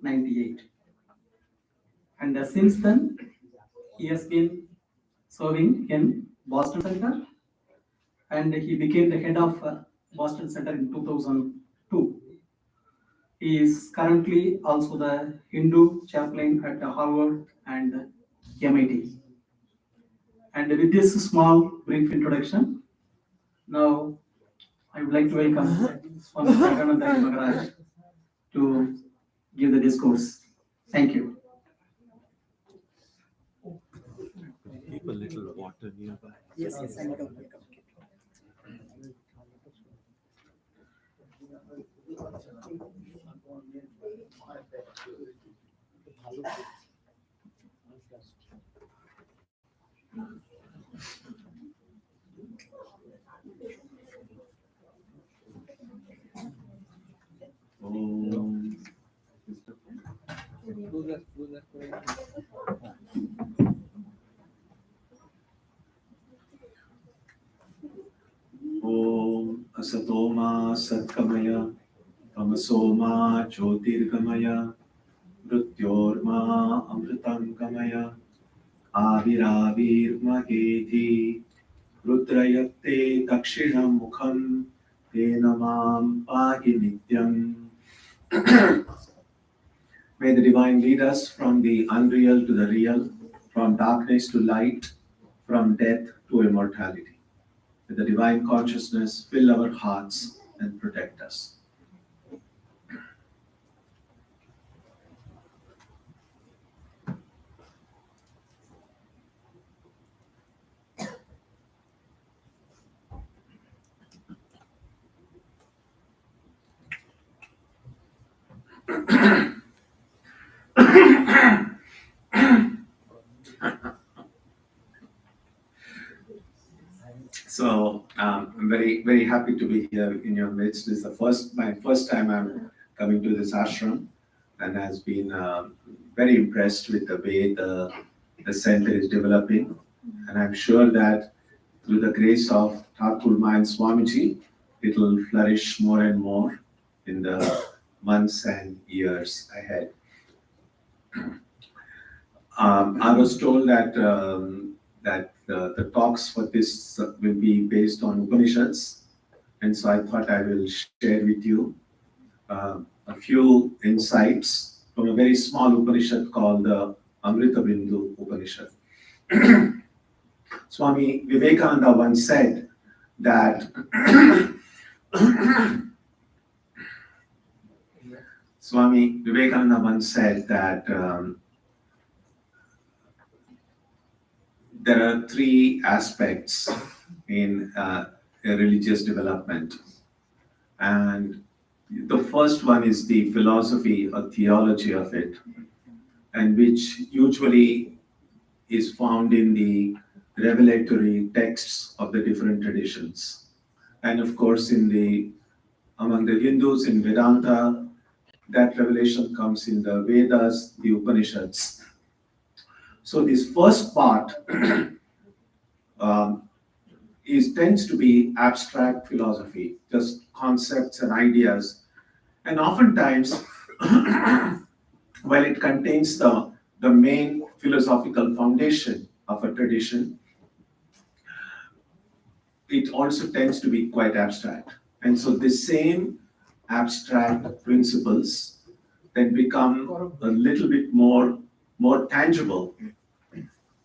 1998. And since then, he has been serving in Boston Center, and he became the head of Boston Center in 2002. He is currently also the Hindu chaplain at Harvard and MIT. And with this small brief introduction, now I would like to welcome Swami Sagananda Maharaj to give the discourse. Thank you. Keep a little water nearby. Yes, I will come. Om Asatoma Satkamaya Tamasoma Jyotirgamaya Mrityorma Amritam Gamaya Aviravirmageti Rudrayate Dakshinam Mukham Tenamam Pagi Nityam. May the divine lead us from the unreal to the real, from darkness to light, from death to immortality. May the divine consciousness fill our hearts and protect us. So I'm very, very happy to be here in your midst. This is my first time I'm coming to this ashram, and has been very impressed with the way the center is developing. And I'm sure that through the grace of Thakur and Swamiji, it will flourish more and more in the months and years ahead. I was told that the talks for this will be based on Upanishads, and so I thought I will share with you a few insights from a very small Upanishad called the Amrita Bindu Upanishad. Swami Vivekananda once said that Swami Vivekananda once said that there are three aspects in a religious development. And the first one is the philosophy or theology of it, and which usually is found in the revelatory texts of the different traditions. And of course, among the Hindus in Vedanta, that revelation comes in the Vedas, the Upanishads. So this first part tends to be abstract philosophy, just concepts and ideas. And oftentimes, while it contains the main philosophical foundation of a tradition, it also tends to be quite abstract. And so the same abstract principles then become a little bit more tangible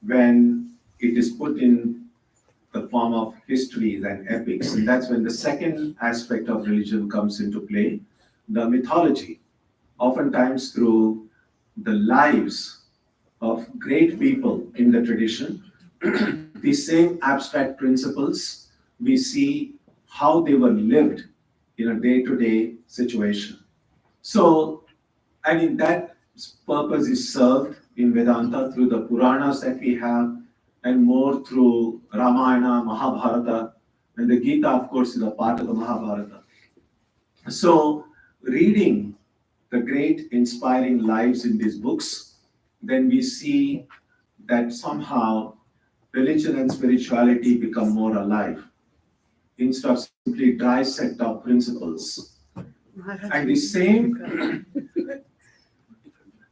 when it is put in the form of histories and epics. And that's when the second aspect of religion comes into play, the mythology. Oftentimes through the lives of great people in the tradition, these same abstract principles, we see how they were lived in a day-to-day situation. So, I mean, that purpose is served in Vedanta through the Puranas that we have, and more through Ramayana, Mahabharata, and the Gita, of course, is a part of the Mahabharata. So, reading the great inspiring lives in these books, then we see that somehow religion and spirituality become more alive, instead of simply dry set of principles. And the same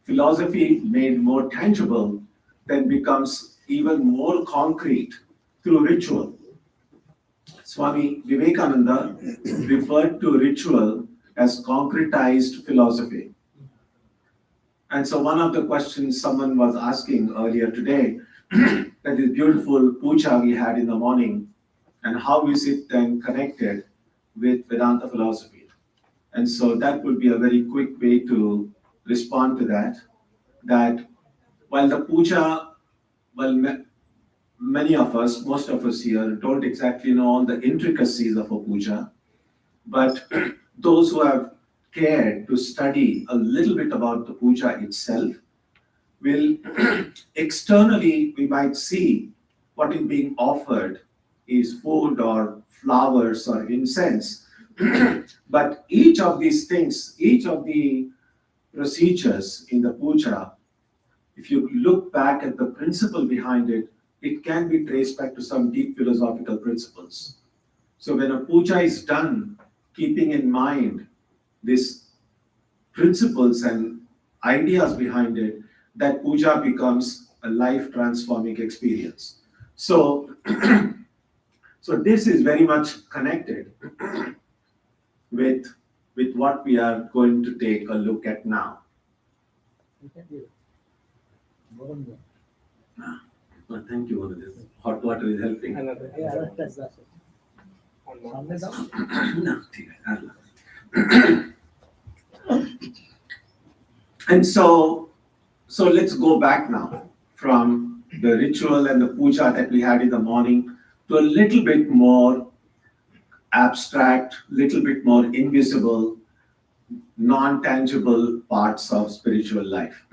philosophy made more tangible then becomes even more concrete through ritual. Swami Vivekananda referred to ritual as concretized philosophy. And so one of the questions someone was asking earlier today, that is beautiful puja we had in the morning, and how is it then connected with Vedanta philosophy? And so that would be a very quick way to respond to that. That while the puja, many of us, most of us here, don't exactly know all the intricacies of a puja, but those who have cared to study a little bit about the puja itself will externally, we might see what is being offered is food or flowers or incense. But each of these things, each of the procedures in the puja, if you look back at the principle behind it, it can be traced back to some deep philosophical principles. So when a puja is done, keeping in mind these principles and ideas behind it, that puja becomes a life transforming experience. So, so this is very much connected with what we are going to take a look at now. Well, thank you, Manu. This hot water is helping. No, ठीक है, And so let's go back now from the ritual and the puja that we had in the morning to a little bit more abstract, little bit more invisible, non-tangible parts of spiritual life.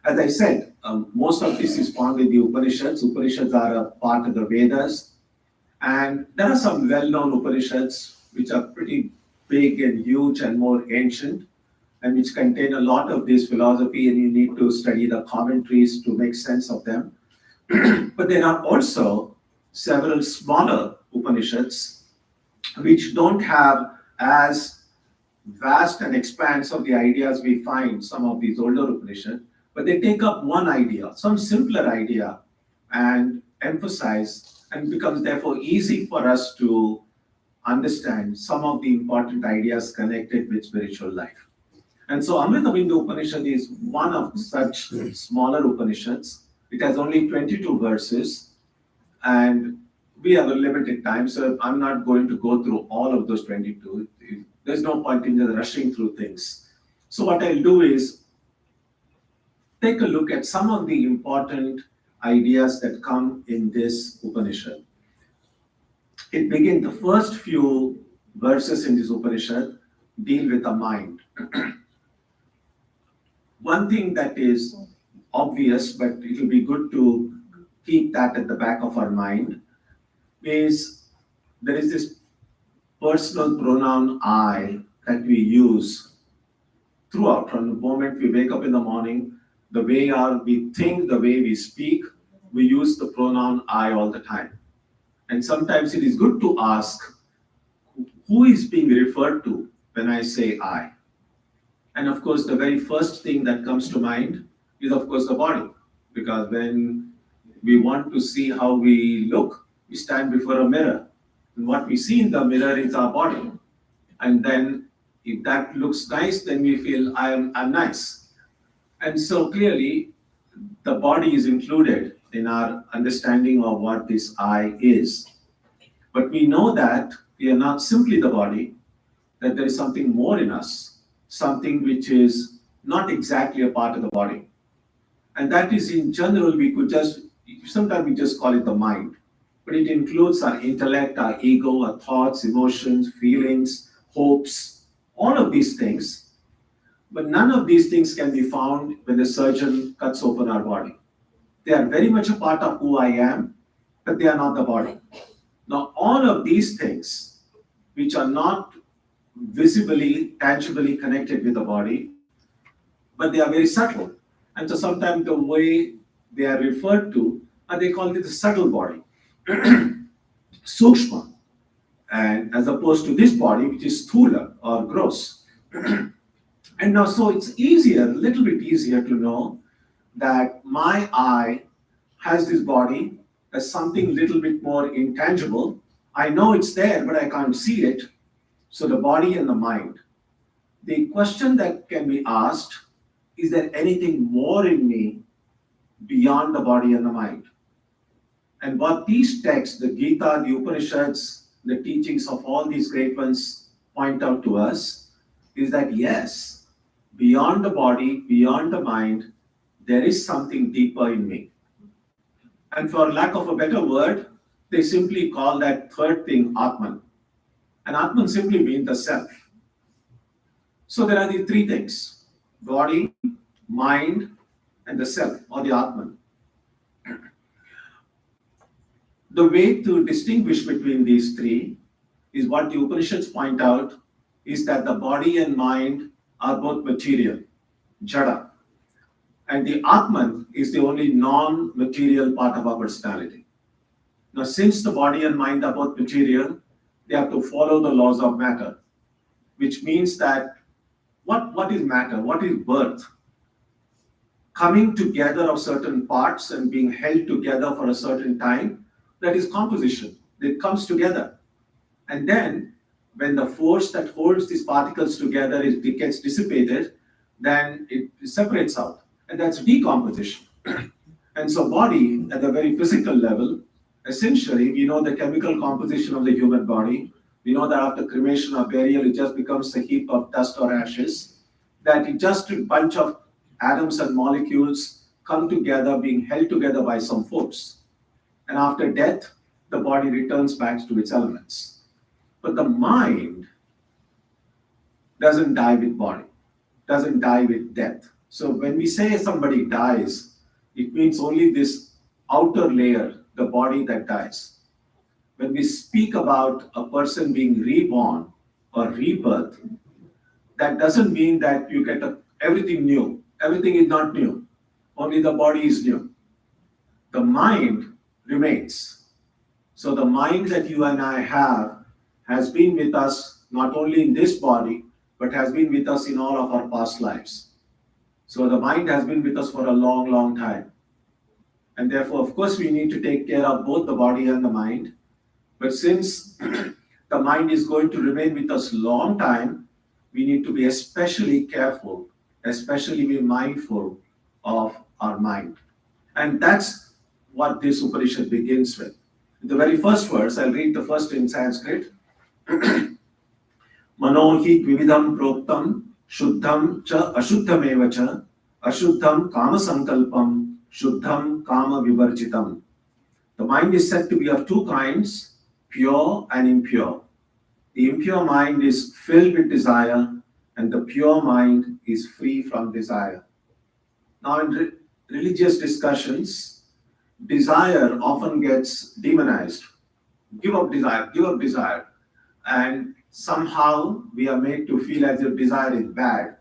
As I said, most of this is found in the Upanishads. Upanishads are a part of the Vedas. And there are some well-known Upanishads which are pretty big and huge and more ancient, and which contain a lot of this philosophy, and you need to study the commentaries to make sense of them. But there are also several smaller Upanishads which don't have as vast an expanse of the ideas we find some of these older Upanishads, but they take up one idea, some simpler idea, and emphasize, and becomes therefore easy for us to understand some of the important ideas connected with spiritual life. And so Amrita Bindu Upanishad is one of such smaller Upanishads. It has only 22 verses, and we have a limited time, so I'm not going to go through all of those 22. There's no point in just rushing through things. So what I'll do is take a look at some of the important ideas that come in this Upanishad. It begins, the first few verses in this Upanishad deal with the mind. One thing that is obvious, but it will be good to keep that at the back of our mind, is there is this personal pronoun I that we use throughout. From the moment we wake up in the morning, the way we think, the way we speak, we use the pronoun I all the time. And sometimes it is good to ask, who is being referred to when I say I? And of course, the very first thing that comes to mind is, of course, the body. Because when we want to see how we look, we stand before a mirror. And what we see in the mirror is our body. And then if that looks nice, then we feel I'm nice. And so clearly, the body is included in our understanding of what this I is. But we know that we are not simply the body, that there is something more in us, something which is not exactly a part of the body. And that is, in general, sometimes we just call it the mind. But it includes our intellect, our ego, our thoughts, emotions, feelings, hopes, all of these things. But none of these things can be found when the surgeon cuts open our body. They are very much a part of who I am, but they are not the body. Now, all of these things, which are not visibly, tangibly connected with the body, but they are very subtle. And so sometimes the way they are referred to, they call it the subtle body, sukshma, and as opposed to this body, which is sthula or gross. And now, so it's easier, a little bit easier to know that my eye has this body as something little bit more intangible. I know it's there, but I can't see it. So the body and the mind. The question that can be asked, is there anything more in me beyond the body and the mind? And what these texts, the Gita, the Upanishads, the teachings of all these great ones point out to us is that yes, beyond the body, beyond the mind, there is something deeper in me. And for lack of a better word, they simply call that third thing Atman. And Atman simply means the self. So there are the three things: body, mind, and the self, or the Atman. The way to distinguish between these three is what the Upanishads point out is that the body and mind are both material, jada. And the Atman is the only non-material part of our personality. Now, since the body and mind are both material, they have to follow the laws of matter, which means that what is matter? What is birth? Coming together of certain parts and being held together for a certain time, that is composition. It comes together. And then, when the force that holds these particles together gets dissipated, then it separates out. And that's decomposition. And so body, at the very physical level, essentially, we know the chemical composition of the human body. We know that after cremation or burial, it just becomes a heap of dust or ashes. That it just a bunch of atoms and molecules come together, being held together by some force. And after death, the body returns back to its elements. But the mind doesn't die with body, doesn't die with death. So when we say somebody dies, it means only this outer layer, the body that dies. When we speak about a person being reborn or rebirth, that doesn't mean that you get everything new. Everything is not new. Only the body is new. The mind remains. So the mind that you and I have has been with us not only in this body, but has been with us in all of our past lives. So the mind has been with us for a long, long time. And therefore, of course, we need to take care of both the body and the mind. But since the mind is going to remain with us long time, we need to be especially careful, especially be mindful of our mind. And that's what this Upanishad begins with. The very first verse, I'll read the first in Sanskrit. Manohi dvividam proktam shuddham cha ashuddhameva cha ashuddham kama sankalpam shuddham kama vivarjitam. The mind is said to be of two kinds, pure and impure. The impure mind is filled with desire, and the pure mind is free from desire. Now, in religious discussions, desire often gets demonized. Give up desire, give up desire. And somehow we are made to feel as if desire is bad.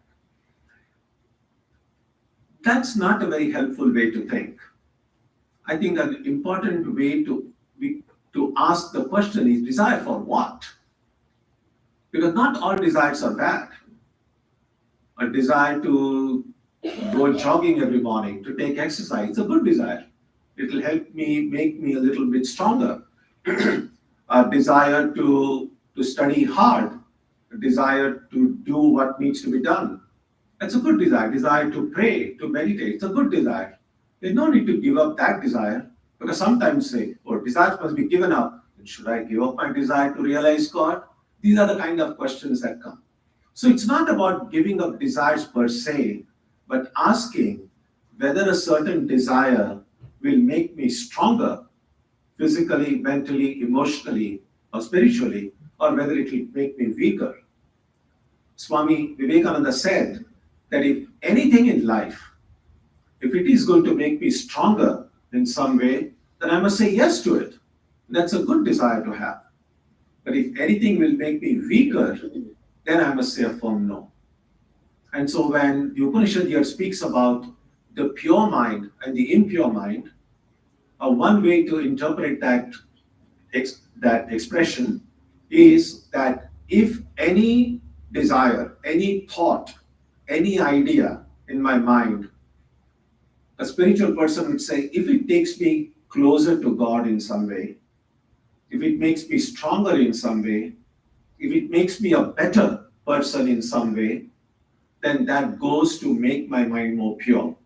That's not a very helpful way to think. I think an important way to ask the question is, desire for what? Because not all desires are bad. A desire to go jogging every morning, to take exercise, it's a good desire. It will help me, make me a little bit stronger. A desire to study hard, a desire to do what needs to be done. That's a good desire. Desire to pray, to meditate, it's a good desire. There's no need to give up that desire, because sometimes say, oh, desires must be given up. Should I give up my desire to realize God? These are the kind of questions that come. So it's not about giving up desires per se, but asking whether a certain desire will make me stronger physically, mentally, emotionally, or spiritually, or whether it will make me weaker. Swami Vivekananda said that if anything in life, if it is going to make me stronger in some way, then I must say yes to it. That's a good desire to have. But if anything will make me weaker, then I must say a firm no. And so when the Upanishad here speaks about the pure mind and the impure mind, one way to interpret that expression is that if any desire, any thought, any idea in my mind, a spiritual person would say, if it takes me closer to God in some way, if it makes me stronger in some way, if it makes me a better person in some way, then that goes to make my mind more pure.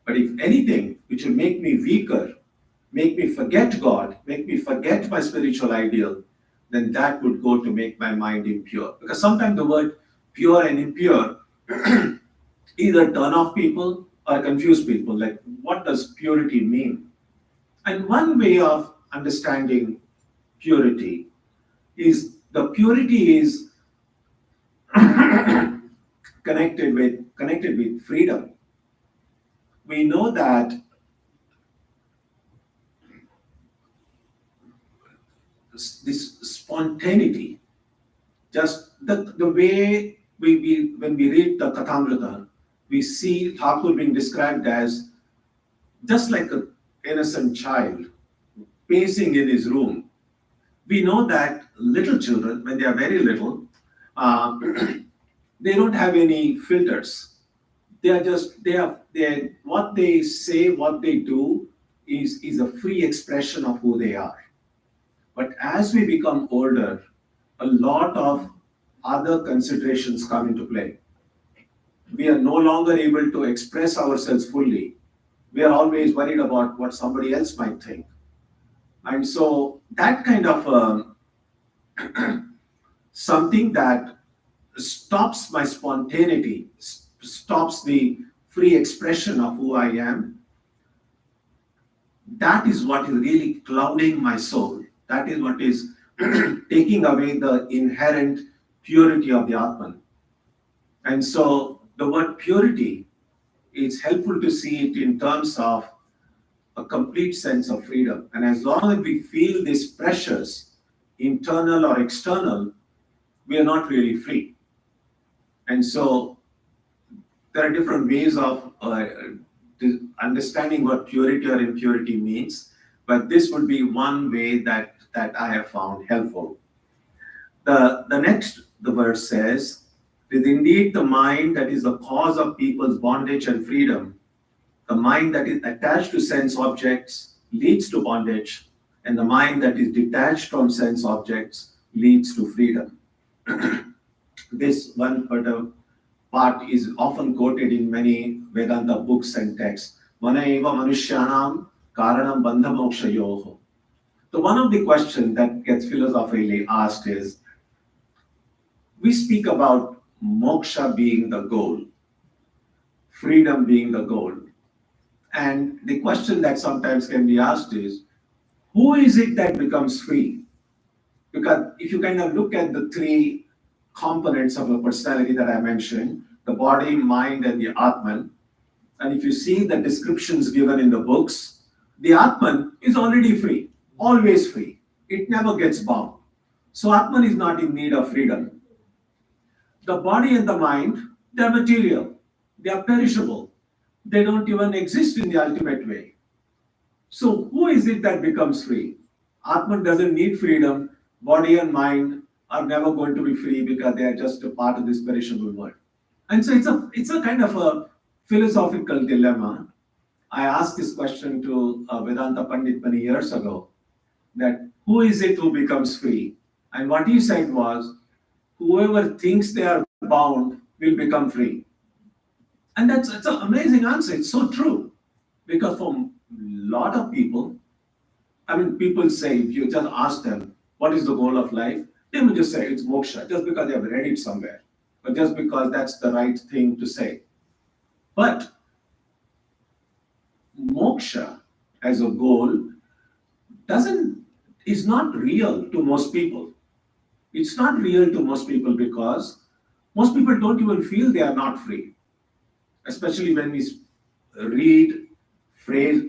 But if anything which will make me weaker, make me forget God, make me forget my spiritual ideal, then that would go to make my mind impure. Because sometimes the word pure and impure either turn off people or confuse people. Like, what does purity mean? And one way of understanding purity is the purity is connected with freedom. We know that this spontaneity, just the way we when we read the Kathamrita, we see Thakur being described as just like an innocent child pacing in his room. We know that little children, when they are very little, uh, they don't have any filters. They are just they what they say, what they do is a free expression of who they are. But as we become older, a lot of other considerations come into play. We are no longer able to express ourselves fully. We are always worried about what somebody else might think. And so that kind of something that stops my spontaneity, stops the free expression of who I am, that is what is really clouding my soul. That is what is taking away the inherent purity of the Atman. And so the word purity, it's helpful to see it in terms of a complete sense of freedom. And as long as we feel these pressures, internal or external, we are not really free. And so there are different ways of understanding what purity or impurity means, but this would be one way that I have found helpful. The verse says, "It is indeed the mind that is the cause of people's bondage and freedom. The mind that is attached to sense objects leads to bondage, and the mind that is detached from sense objects leads to freedom." This one part is often quoted in many Vedanta books and texts. Mana eva manushyanam karanam bandha mokshayoho. So one of the questions that gets philosophically asked is, we speak about moksha being the goal, freedom being the goal. And the question that sometimes can be asked is, who is it that becomes free? Because if you kind of look at the three components of a personality that I mentioned, the body, mind, and the Atman, and if you see the descriptions given in the books, the Atman is already free, always free. It never gets bound. So Atman is not in need of freedom. The body and the mind, they are material, they are perishable. They don't even exist in the ultimate way. So who is it that becomes free? Atman doesn't need freedom. Body and mind are never going to be free because they are just a part of this perishable world. And so it's a kind of a philosophical dilemma. I asked this question to Vedanta Pandit many years ago, that who is it who becomes free? And what he said was, whoever thinks they are bound will become free. And it's an amazing answer. It's so true. Because for a lot of people, I mean, people say, if you just ask them, what is the goal of life? They will just say it's moksha, just because they have read it somewhere, but just because that's the right thing to say. But moksha as a goal is not real to most people. It's not real to most people because most people don't even feel they are not free. Especially when we read phrase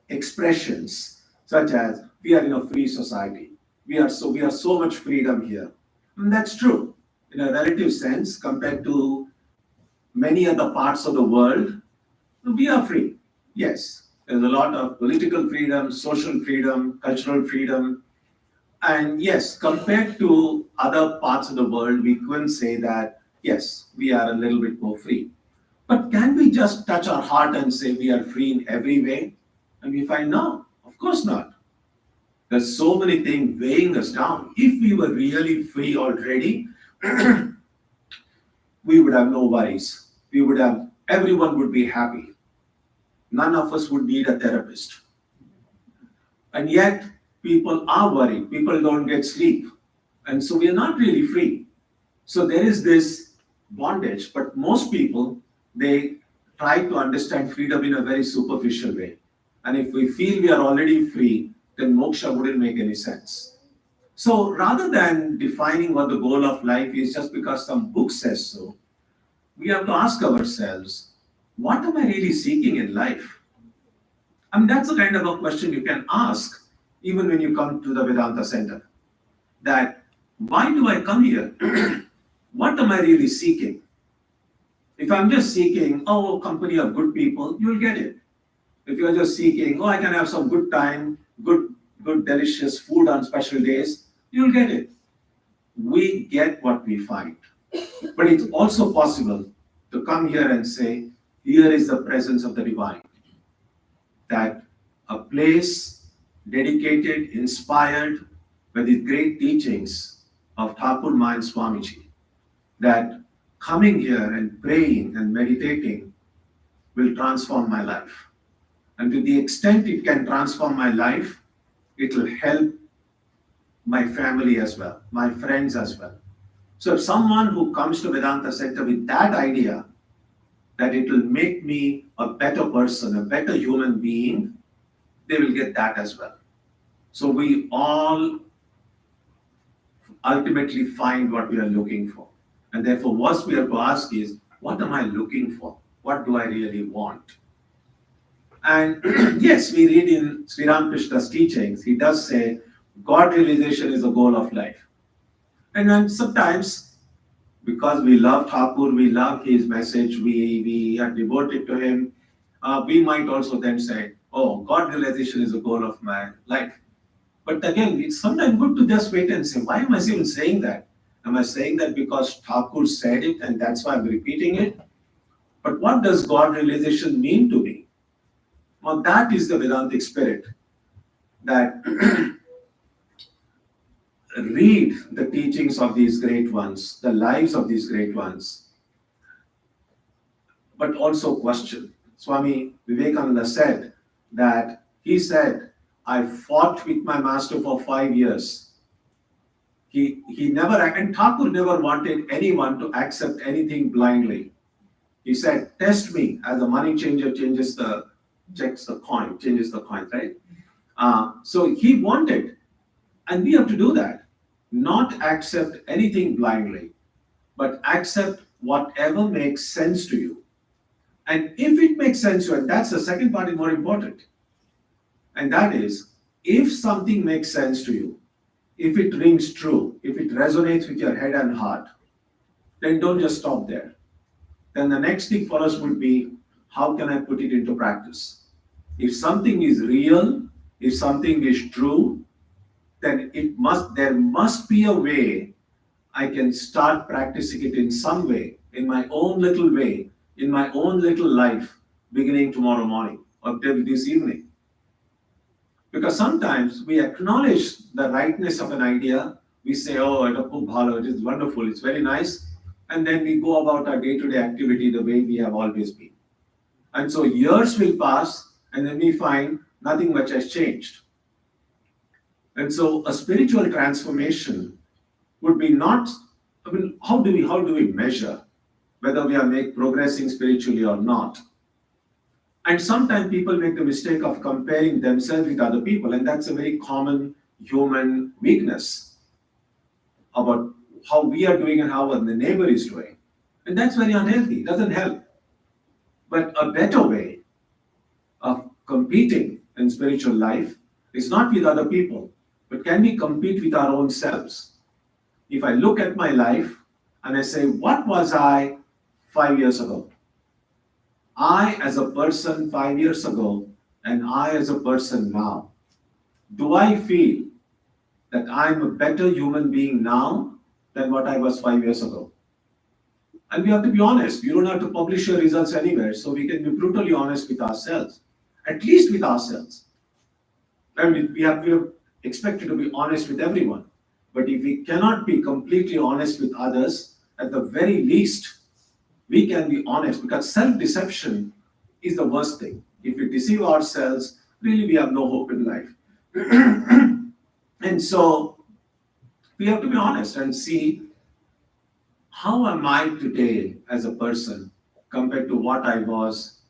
expressions such as we are in a free society. We are so much freedom here. And that's true in a relative sense compared to many other parts of the world. We are free. Yes, there's a lot of political freedom, social freedom, cultural freedom. And yes, compared to other parts of the world, we couldn't say that yes, we are a little bit more free. But can we just touch our heart and say we are free in every way? And we find no, of course not. There's so many things weighing us down. If we were really free already, we would have no worries. Everyone would be happy. None of us would need a therapist. And yet, people are worried. People don't get sleep. And so we are not really free. So there is this bondage, but most people, they try to understand freedom in a very superficial way. And if we feel we are already free, then moksha wouldn't make any sense. So rather than defining what the goal of life is just because some book says so, we have to ask ourselves, what am I really seeking in life? I mean, that's the kind of a question you can ask even when you come to the Vedanta Center. That, why do I come here? What am I really seeking? If I'm just seeking, oh, company of good people, you'll get it. If you're just seeking, oh, I can have some good time, good delicious food on special days, you'll get it. We get what we find. But it's also possible to come here and say, here is the presence of the divine. That a place dedicated, inspired by the great teachings of Thakur Ma and Swamiji, that coming here and praying and meditating will transform my life. And to the extent it can transform my life, it will help my family as well, my friends as well. So if someone who comes to Vedanta Center with that idea, that it will make me a better person, a better human being, they will get that as well. So we all ultimately find what we are looking for. And therefore, what we have to ask is, what am I looking for? What do I really want? And yes, we read in Sri Ramakrishna's teachings, he does say, God realization is the goal of life. And then sometimes, because we love Thakur, we love his message, we are devoted to him, we might also then say, oh, God realization is the goal of my life. But again, it's sometimes good to just wait and say, why am I even saying that? Am I saying that because Thakur said it and that's why I'm repeating it? But what does God realization mean to me? Well, that is the Vedantic spirit, that read the teachings of these great ones, the lives of these great ones, but also question. Swami Vivekananda said that he said, I fought with my master for 5 years. He never, and Thakur never wanted anyone to accept anything blindly. He said, test me as a money changer changes the coin, right? So he wanted, and we have to do that, not accept anything blindly, but accept whatever makes sense to you. And if it makes sense to you, and that's the second part is more important, and that is, if something makes sense to you, if it rings true, if it resonates with your head and heart, then don't just stop there. Then the next thing for us would be, how can I put it into practice? If something is real, if something is true, then there must be a way I can start practicing it in some way, in my own little way, in my own little life, beginning tomorrow morning or this evening. Because sometimes we acknowledge the rightness of an idea, we say, oh, it is wonderful, it's very nice, and then we go about our day-to-day activity the way we have always been. And so years will pass, and then we find nothing much has changed. And so a spiritual transformation would be not, how do we measure whether we are progressing spiritually or not? And sometimes people make the mistake of comparing themselves with other people, and that's a very common human weakness about how we are doing and how the neighbor is doing. And that's very unhealthy, it doesn't help. But a better way of competing in spiritual life is not with other people, but can we compete with our own selves? If I look at my life and I say, what was I 5 years ago? I as a person 5 years ago and I as a person now. Do I feel that I'm a better human being now than what I was 5 years ago? And we have to be honest. You don't have to publish your results anywhere, so we can be brutally honest with ourselves, at least with ourselves. And we are expected to be honest with everyone. But if we cannot be completely honest with others, at the very least, we can be honest, because self-deception is the worst thing. If we deceive ourselves, really we have no hope in life. And so we have to be honest and see, how am I today as a person compared to what I was,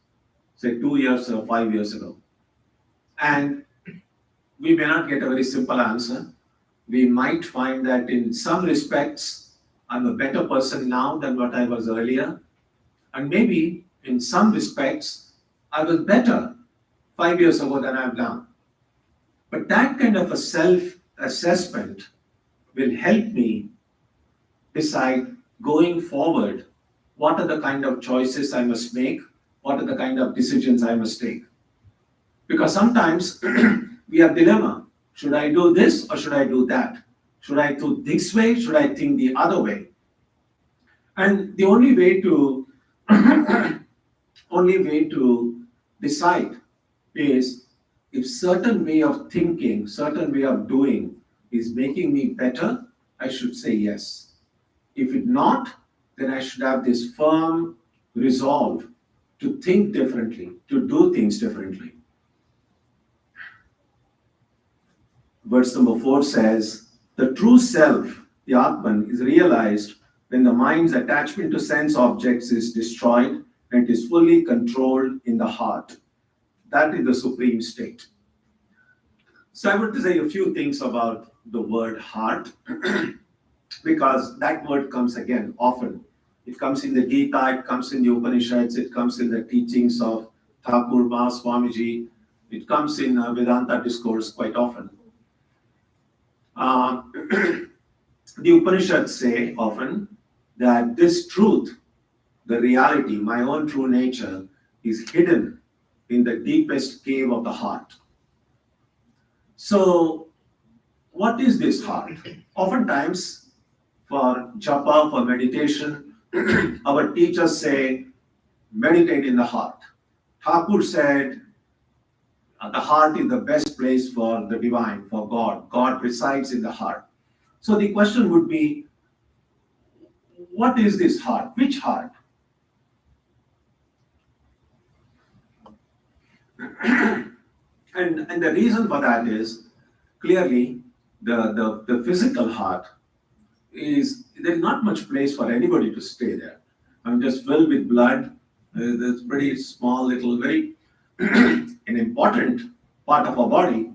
say, 2 years or 5 years ago? And we may not get a very simple answer. We might find that in some respects, I'm a better person now than what I was earlier. And maybe in some respects, I was better 5 years ago than I am now. But that kind of a self-assessment will help me decide going forward what are the kind of choices I must make, what are the kind of decisions I must take. Because sometimes we have dilemma. Should I do this or should I do that? Should I do this way? Should I think the other way? And the only way to decide is, if certain way of thinking, certain way of doing is making me better, I should say yes. If it not, then I should have this firm resolve to think differently, to do things differently. Verse number 4 says, the true self, the Atman, is realized when the mind's attachment to sense objects is destroyed and it is fully controlled in the heart. That is the supreme state. So I want to say a few things about the word heart, because that word comes again often. It comes in the Gita, it comes in the Upanishads, it comes in the teachings of Thakur Mas Swamiji, it comes in Vedanta discourse quite often. The Upanishads say often that this truth, the reality, my own true nature, is hidden in the deepest cave of the heart. So, what is this heart? Oftentimes, for japa, for meditation, our teachers say, meditate in the heart. Thakur said, the heart is the best place for the divine, for God. God resides in the heart. So the question would be, what is this heart? Which heart? And the reason for that is, clearly, the physical heart is, there's not much place for anybody to stay there. I'm just filled with blood. That's pretty small, little, very an important part of our body.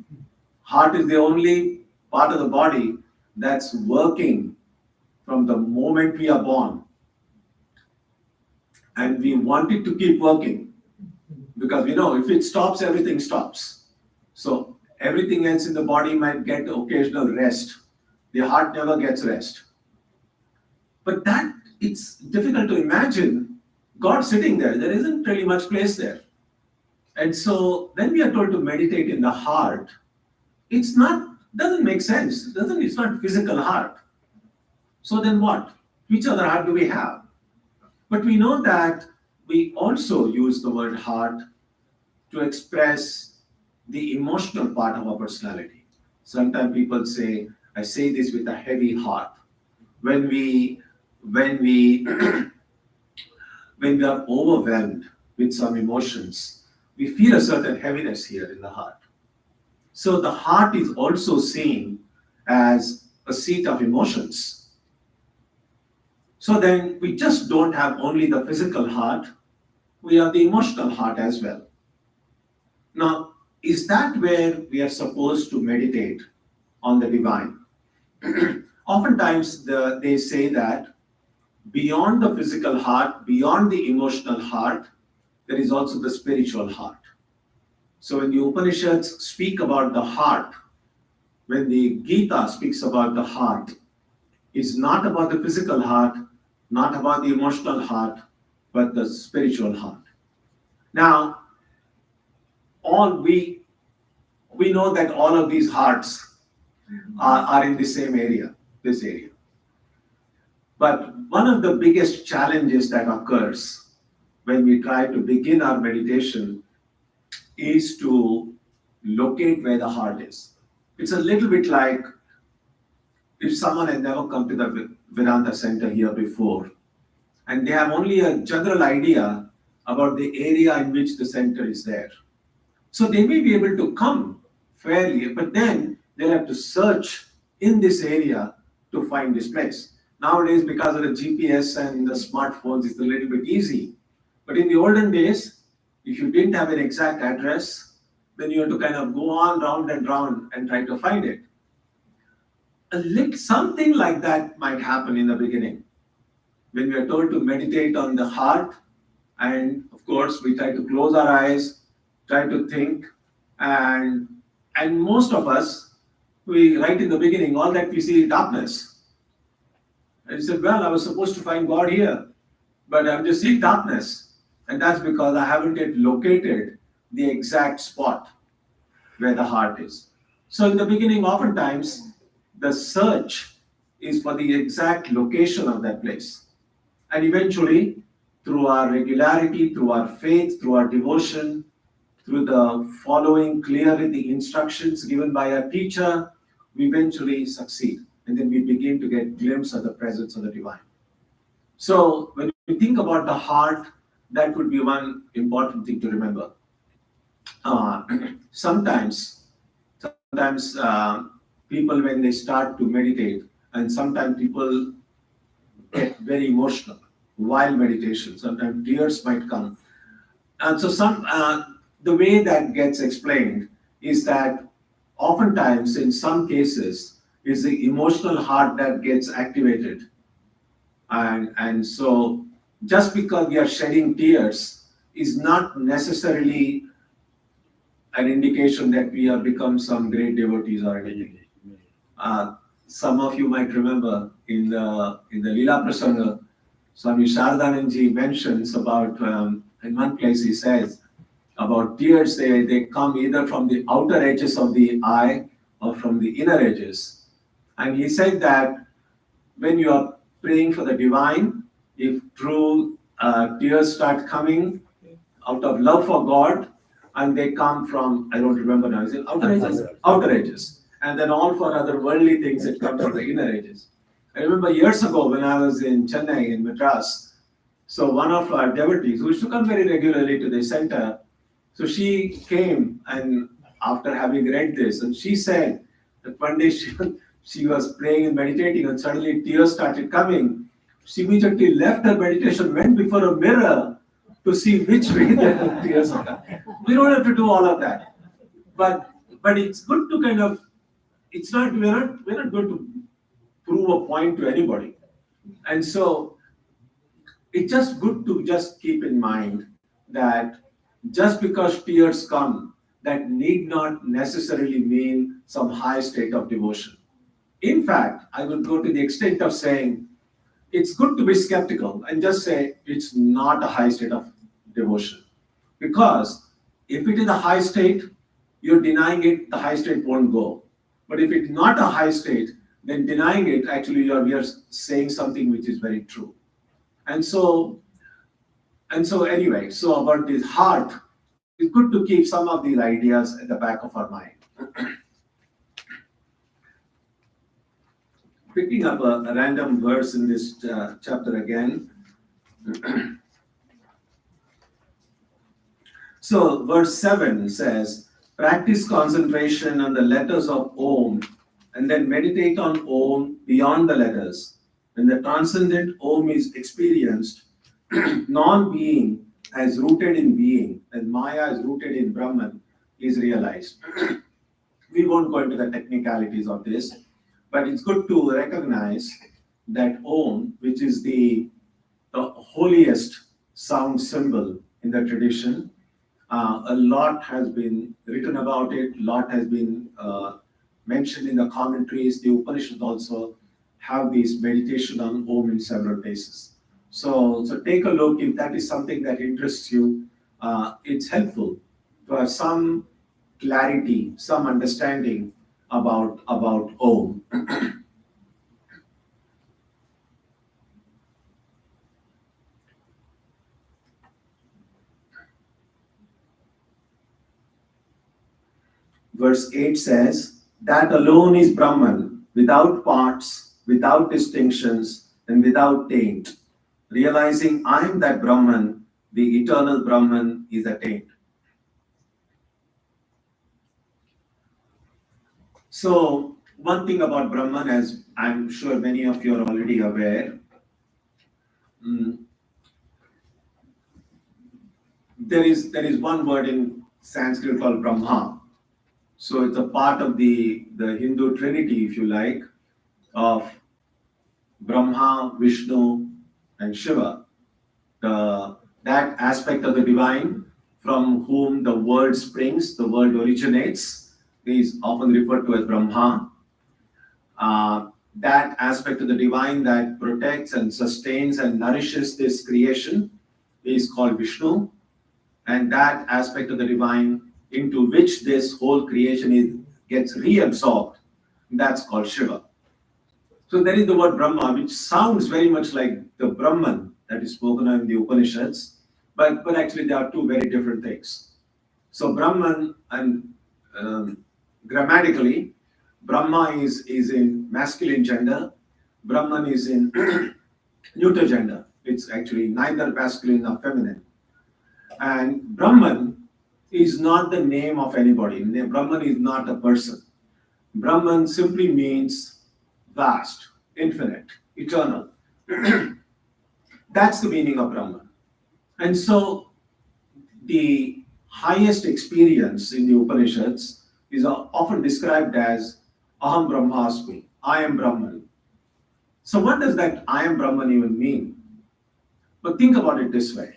Heart is the only part of the body that's working from the moment we are born. And we want it to keep working, because we know if it stops, everything stops. So everything else in the body might get occasional rest. The heart never gets rest. But that, it's difficult to imagine God sitting there. There isn't really much place there. And so when we are told to meditate in the heart, doesn't make sense. It's not physical heart. So then what? Which other heart do we have? But we know that we also use the word heart to express the emotional part of our personality. Sometimes people say, I say this with a heavy heart. When we when we are overwhelmed with some emotions, we feel a certain heaviness here in the heart. So the heart is also seen as a seat of emotions. So then we just don't have only the physical heart, we have the emotional heart as well. Now, is that where we are supposed to meditate on the divine? Oftentimes they say that beyond the physical heart, beyond the emotional heart, there is also the spiritual heart. So when the Upanishads speak about the heart, when the Gita speaks about the heart, it's not about the physical heart, not about the emotional heart, but the spiritual heart. Now, we know that all of these hearts are in the same area, this area. But one of the biggest challenges that occurs when we try to begin our meditation is to locate where the heart is. It's a little bit like if someone had never come to the Vedanta center here before, and they have only a general idea about the area in which the center is there. So they may be able to come fairly, but then they'll have to search in this area to find this place. Nowadays, because of the GPS and the smartphones, it's a little bit easy. But in the olden days, if you didn't have an exact address, then you had to kind of go on round and try to find it. Something like that might happen in the beginning when we are told to meditate on the heart, and of course we try to close our eyes, try to think, and most of us, we right in the beginning, all that we see is darkness. And you said, well, I was supposed to find God here, but I'm just seeing darkness, and that's because I haven't yet located the exact spot where the heart is. So in the beginning, oftentimes the search is for the exact location of that place. And eventually, through our regularity, through our faith, through our devotion, through the following clearly the instructions given by our teacher, we eventually succeed. And then we begin to get a glimpse of the presence of the divine. So when we think about the heart, that would be one important thing to remember. Sometimes people, when they start to meditate, and sometimes people get very emotional while meditation. Sometimes tears might come. And so the way that gets explained is that oftentimes, in some cases, is the emotional heart that gets activated. And so just because we are shedding tears is not necessarily an indication that we have become some great devotees or anything. Some of you might remember in the Leela Prasanga, Swami Shardananji mentions about, in one place he says, about tears, they come either from the outer edges of the eye or from the inner edges. And he said that when you are praying for the divine, if true tears start coming out of love for God, and they come from, I don't remember now, is it outer edges? Outer edges. And then all for other worldly things, it comes from the inner edges. I remember years ago when I was in Chennai, in Madras, so one of our devotees, who used to come very regularly to the center, so she came, and after having read this, and she said that one day she was praying and meditating, and suddenly tears started coming. She immediately left her meditation, went before a mirror to see which way the tears are coming. We don't have to do all of that, but it's good to kind of, it's not, we're not going to prove a point to anybody. And so it's just good to just keep in mind that just because tears come, that need not necessarily mean some high state of devotion. In fact, I would go to the extent of saying it's good to be skeptical and just say it's not a high state of devotion. Because if it is a high state, you're denying it, the high state won't go. But if it's not a high state, then denying it, actually we are saying something which is very true. And so anyway, so about this heart, it's good to keep some of these ideas at the back of our mind. Picking up a random verse in this chapter again. So verse 7 says, practice concentration on the letters of Om and then meditate on Om beyond the letters. When the transcendent Om is experienced, non-being as rooted in being and Maya as rooted in Brahman is realized. We won't go into the technicalities of this, but it's good to recognize that Om, which is the holiest sound symbol in the tradition, a lot has been written about it, a lot has been mentioned in the commentaries. The Upanishads also have this meditation on Om in several places. So take a look if that is something that interests you. It's helpful to have some clarity, some understanding about Om. verse 8 says, that alone is Brahman, without parts, without distinctions, and without taint. Realizing I am that Brahman, the eternal Brahman is attained. So, one thing about Brahman, as I'm sure many of you are already aware, there is one word in Sanskrit called Brahma. So it's a part of the Hindu trinity, if you like, of Brahma, Vishnu, and Shiva. That aspect of the divine from whom the word springs, the word originates, is often referred to as Brahma. That aspect of the divine that protects and sustains and nourishes this creation is called Vishnu. And that aspect of the divine into which this whole creation gets reabsorbed, that's called Shiva. So there is the word Brahma, which sounds very much like the Brahman that is spoken of in the Upanishads, but actually they are two very different things. So Brahman, and grammatically, Brahma is in masculine gender, Brahman is in neuter gender. It's actually neither masculine nor feminine. And Brahman is not the name of anybody. Brahman is not a person. Brahman simply means vast, infinite, eternal. That's the meaning of Brahman. And so the highest experience in the Upanishads is often described as Aham Brahmasmi, I am Brahman. So what does that I am Brahman even mean? But think about it this way.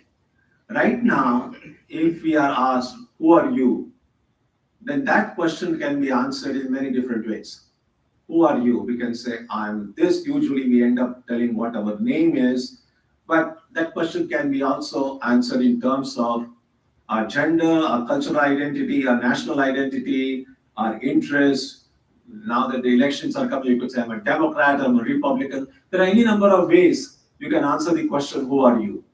Right now, if we are asked, who are you? Then that question can be answered in many different ways. Who are you? We can say, I'm this. Usually we end up telling what our name is. But that question can be also answered in terms of our gender, our cultural identity, our national identity, our interests. Now that the elections are coming, you could say, I'm a Democrat, I'm a Republican. There are any number of ways you can answer the question, who are you?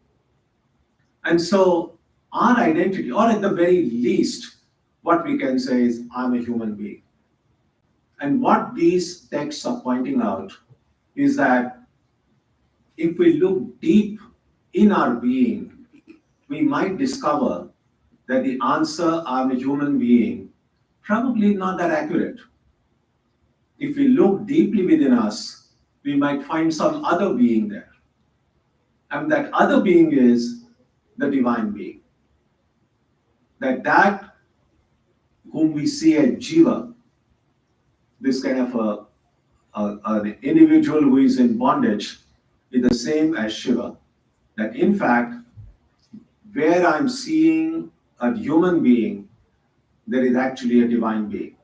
And so our identity, or at the very least, what we can say is, I'm a human being. And what these texts are pointing out is that if we look deep in our being, we might discover that the answer, I'm a human being, probably not that accurate. If we look deeply within us, we might find some other being there. And that other being is the divine being. That whom we see as Jiva, this kind of an individual who is in bondage, is the same as Shiva. That in fact, where I'm seeing a human being, there is actually a divine being.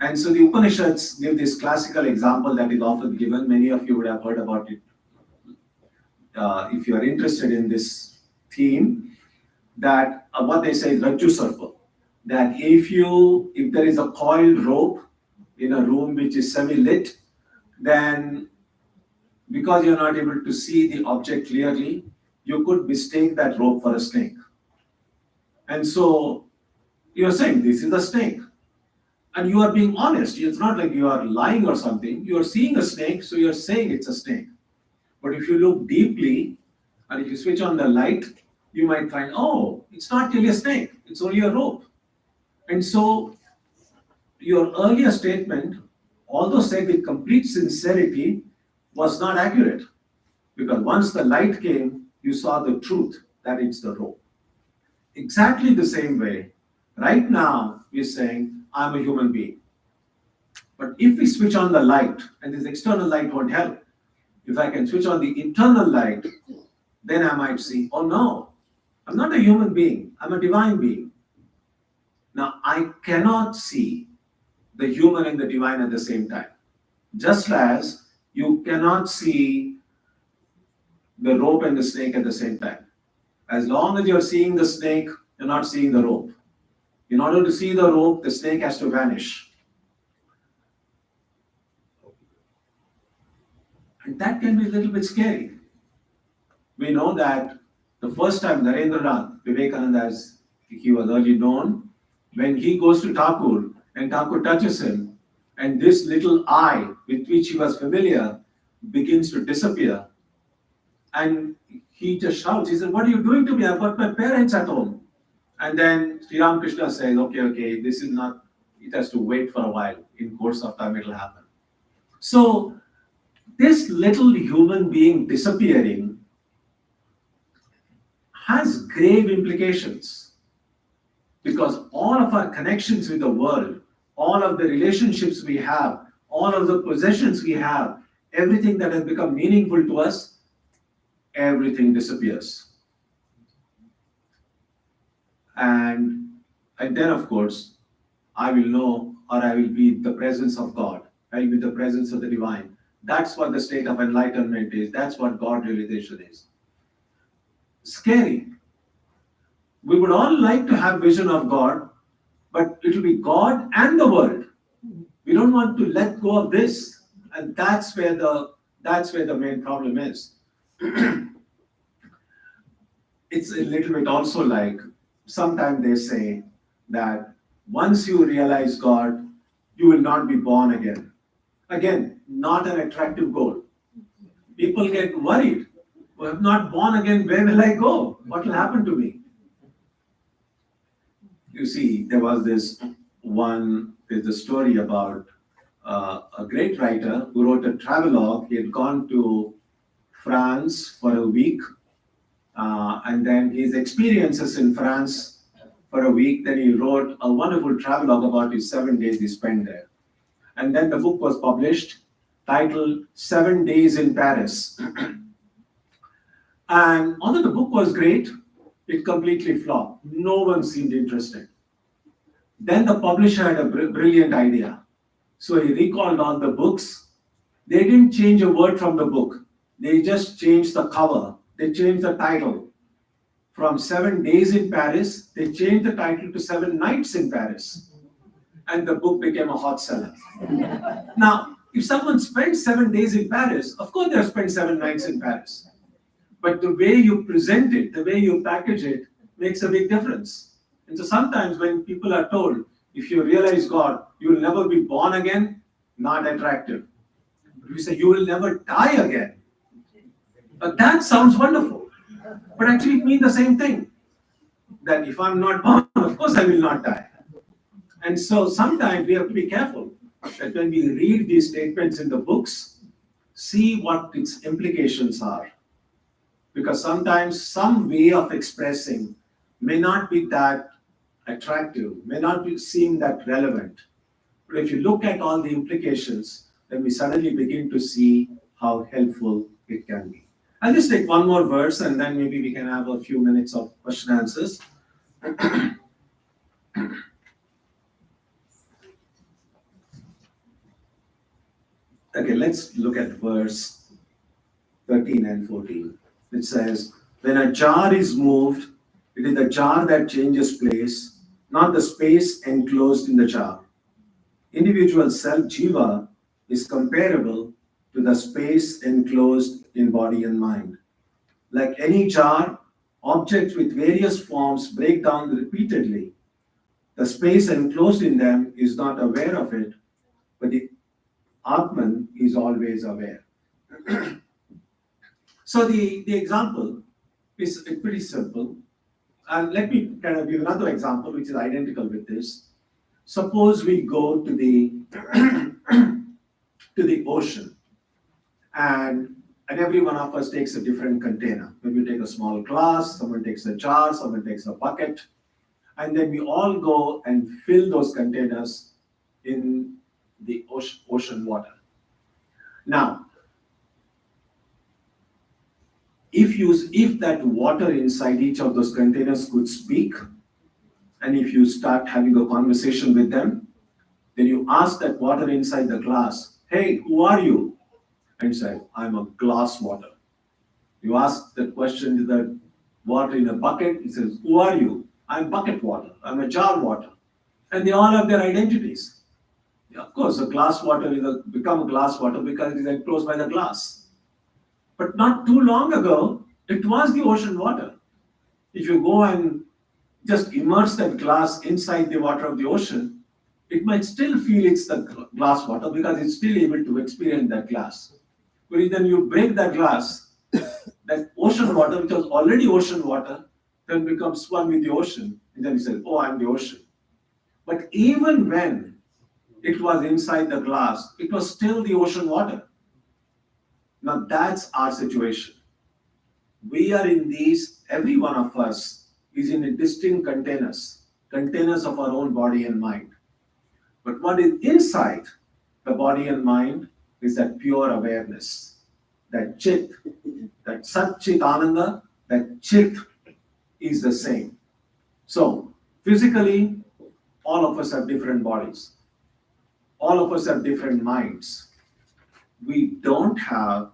And so the Upanishads give this classical example that is often given. Many of you would have heard about it. If you are interested in this theme, that what they say is Rajju Sarpa. That if there is a coiled rope in a room which is semi-lit, then because you're not able to see the object clearly, you could mistake that rope for a snake. And so you're saying this is a snake. And you are being honest. It's not like you are lying or something. You are seeing a snake, so you're saying it's a snake. But if you look deeply, and if you switch on the light, you might find, oh, it's not really a snake. It's only a rope. And so your earlier statement, although said with complete sincerity, was not accurate. Because once the light came, you saw the truth that it's the rope. Exactly the same way, right now, we're saying, I'm a human being. But if we switch on the light, and this external light won't help, if I can switch on the internal light, then I might see, oh no, I'm not a human being, I'm a divine being. Now, I cannot see the human and the divine at the same time. Just as you cannot see the rope and the snake at the same time. As long as you're seeing the snake, you're not seeing the rope. In order to see the rope, the snake has to vanish. And that can be a little bit scary. We know that the first time Narendranath, Vivekananda, as he was early known, when he goes to Thakur, And Thakur touches him, and this little eye with which he was familiar begins to disappear. And he just shouts, he said, "What are you doing to me? I've got my parents at home." And then Sri Ramakrishna says, okay, this is not, it has to wait for a while. In course of time, it'll happen. So this little human being disappearing has grave implications, because all of our connections with the world, all of the relationships we have, all of the possessions we have, everything that has become meaningful to us, everything disappears. And then, of course, I will know, or I will be the presence of God. I will be the presence of the divine. That's what the state of enlightenment is. That's what God realization is. Scary. We would all like to have vision of God, but it will be God and the world. We don't want to let go of this, and that's where the main problem is. It's a little bit also like, sometimes they say that once you realize God, you will not be born again. Again, not an attractive goal. People get worried. Well, I'm not born again, where will I go? What will happen to me? You see, there's a story about a great writer who wrote a travelogue. He had gone to France for a week, and then his experiences in France for a week. Then he wrote a wonderful travelogue about his 7 days he spent there. And then the book was published, titled 7 Days in Paris. And although the book was great, it completely flopped. No one seemed interested. Then the publisher had a brilliant idea. So he recalled all the books. They didn't change a word from the book. They just changed the cover. They changed the title. From 7 Days in Paris, they changed the title to 7 Nights in Paris. And the book became a hot seller. Now, if someone spends 7 days in Paris, of course they'll spend 7 nights in Paris. But the way you present it, the way you package it, makes a big difference. And so sometimes when people are told, if you realize God, you will never be born again, not attractive. But we say, you will never die again. But that sounds wonderful. But actually it means the same thing. That if I'm not born, of course I will not die. And so sometimes we have to be careful that when we read these statements in the books, see what its implications are. Because sometimes some way of expressing may not be that attractive, may not seem that relevant. But if you look at all the implications, then we suddenly begin to see how helpful it can be. I'll just take one more verse and then maybe we can have a few minutes of question and answers. Okay, let's look at verse 13 and 14. It says, when a jar is moved, it is the jar that changes place, not the space enclosed in the jar. Individual self jiva is comparable to the space enclosed in body and mind. Like any jar, objects with various forms break down repeatedly. The space enclosed in them is not aware of it, but the Atman is always aware. So the example is pretty simple. And let me kind of give another example which is identical with this. Suppose we go to the to the ocean, and every one of us takes a different container. Maybe you take a small glass, someone takes a jar, someone takes a bucket, and then we all go and fill those containers in the ocean water. Now, if that water inside each of those containers could speak, and if you start having a conversation with them, then you ask that water inside the glass, hey, who are you? And say, I'm a glass water. You ask the question to the water in a bucket, it says, who are you? I'm bucket water, I'm a jar water. And they all have their identities. Yeah, of course, a glass water will become a glass water because it is enclosed by the glass. But not too long ago, it was the ocean water. If you go and just immerse that glass inside the water of the ocean, it might still feel it's the glass water because it's still able to experience that glass. But then you break that glass, that ocean water, which was already ocean water, then becomes one with the ocean. And then you say, oh, I'm the ocean. But even when it was inside the glass, it was still the ocean water. Now that's our situation. We are in these, every one of us is in a distinct containers of our own body and mind. But what is inside the body and mind is that pure awareness, that chit, that Sat Chit Ananda, that chit is the same. So physically, all of us have different bodies. All of us have different minds. We don't have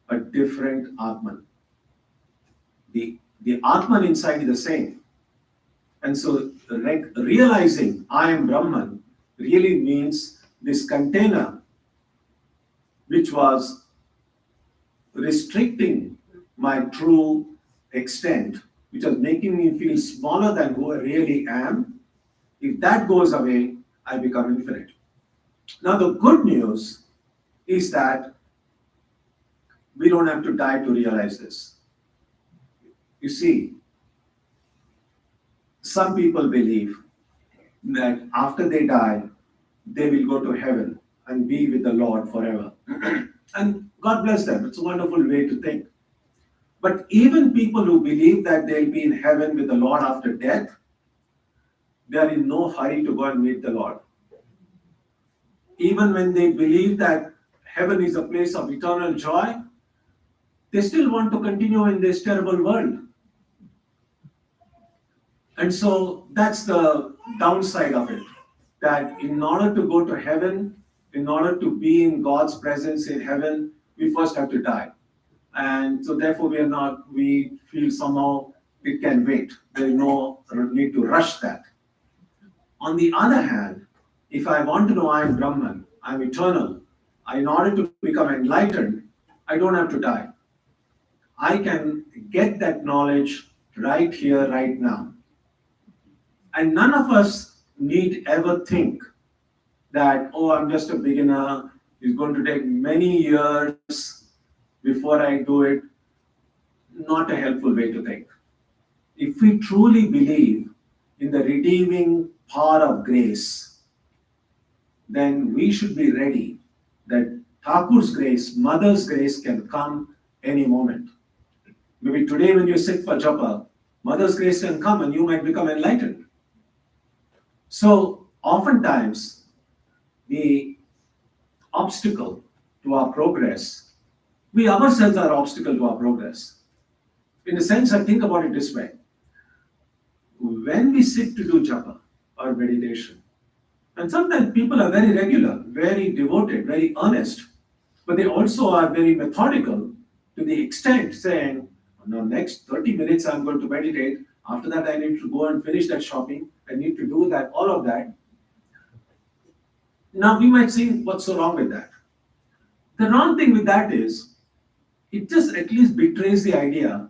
a different Atman. The Atman inside is the same. And so realizing I am Brahman really means this container which was restricting my true extent, which was making me feel smaller than who I really am. If that goes away, I become infinite. Now the good news is that we don't have to die to realize this. You see, some people believe that after they die, they will go to heaven and be with the Lord forever. And God bless them. It's a wonderful way to think. But even people who believe that they'll be in heaven with the Lord after death, they are in no hurry to go and meet the Lord. Even when they believe that heaven is a place of eternal joy, they still want to continue in this terrible world. And so that's the downside of it, that in order to go to heaven, in order to be in God's presence in heaven, we first have to die. And so therefore we feel somehow it can wait. There is no need to rush that. On the other hand, if I want to know I am Brahman, I am eternal, in order to become enlightened, I don't have to die. I can get that knowledge right here, right now. And none of us need ever think that, oh, I'm just a beginner, it's going to take many years before I do it. Not a helpful way to think. If we truly believe in the redeeming power of grace, then we should be ready that Thakur's grace, Mother's grace can come any moment. Maybe today when you sit for japa, Mother's grace can come and you might become enlightened. So oftentimes the obstacle to our progress, we ourselves are obstacle to our progress. In a sense, I think about it this way. When we sit to do japa or meditation, and sometimes people are very regular, very devoted, very earnest, but they also are very methodical to the extent saying, no, next 30 minutes I'm going to meditate. After that, I need to go and finish that shopping. I need to do that, all of that. Now, we might see what's so wrong with that. The wrong thing with that is, it just at least betrays the idea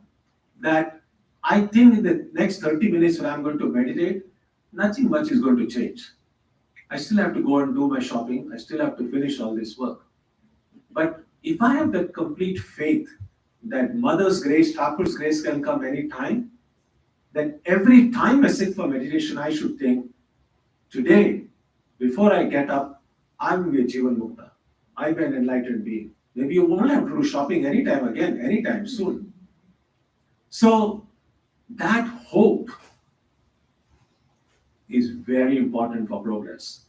that I think in the next 30 minutes when I'm going to meditate, nothing much is going to change. I still have to go and do my shopping. I still have to finish all this work. But if I have that complete faith that Mother's grace, Thakur's grace can come anytime, then every time I sit for meditation, I should think, today, before I get up, I'm a Jivan Mukta. I'm an enlightened being. Maybe you won't have to do shopping anytime again, anytime soon. So that hope is very important for progress.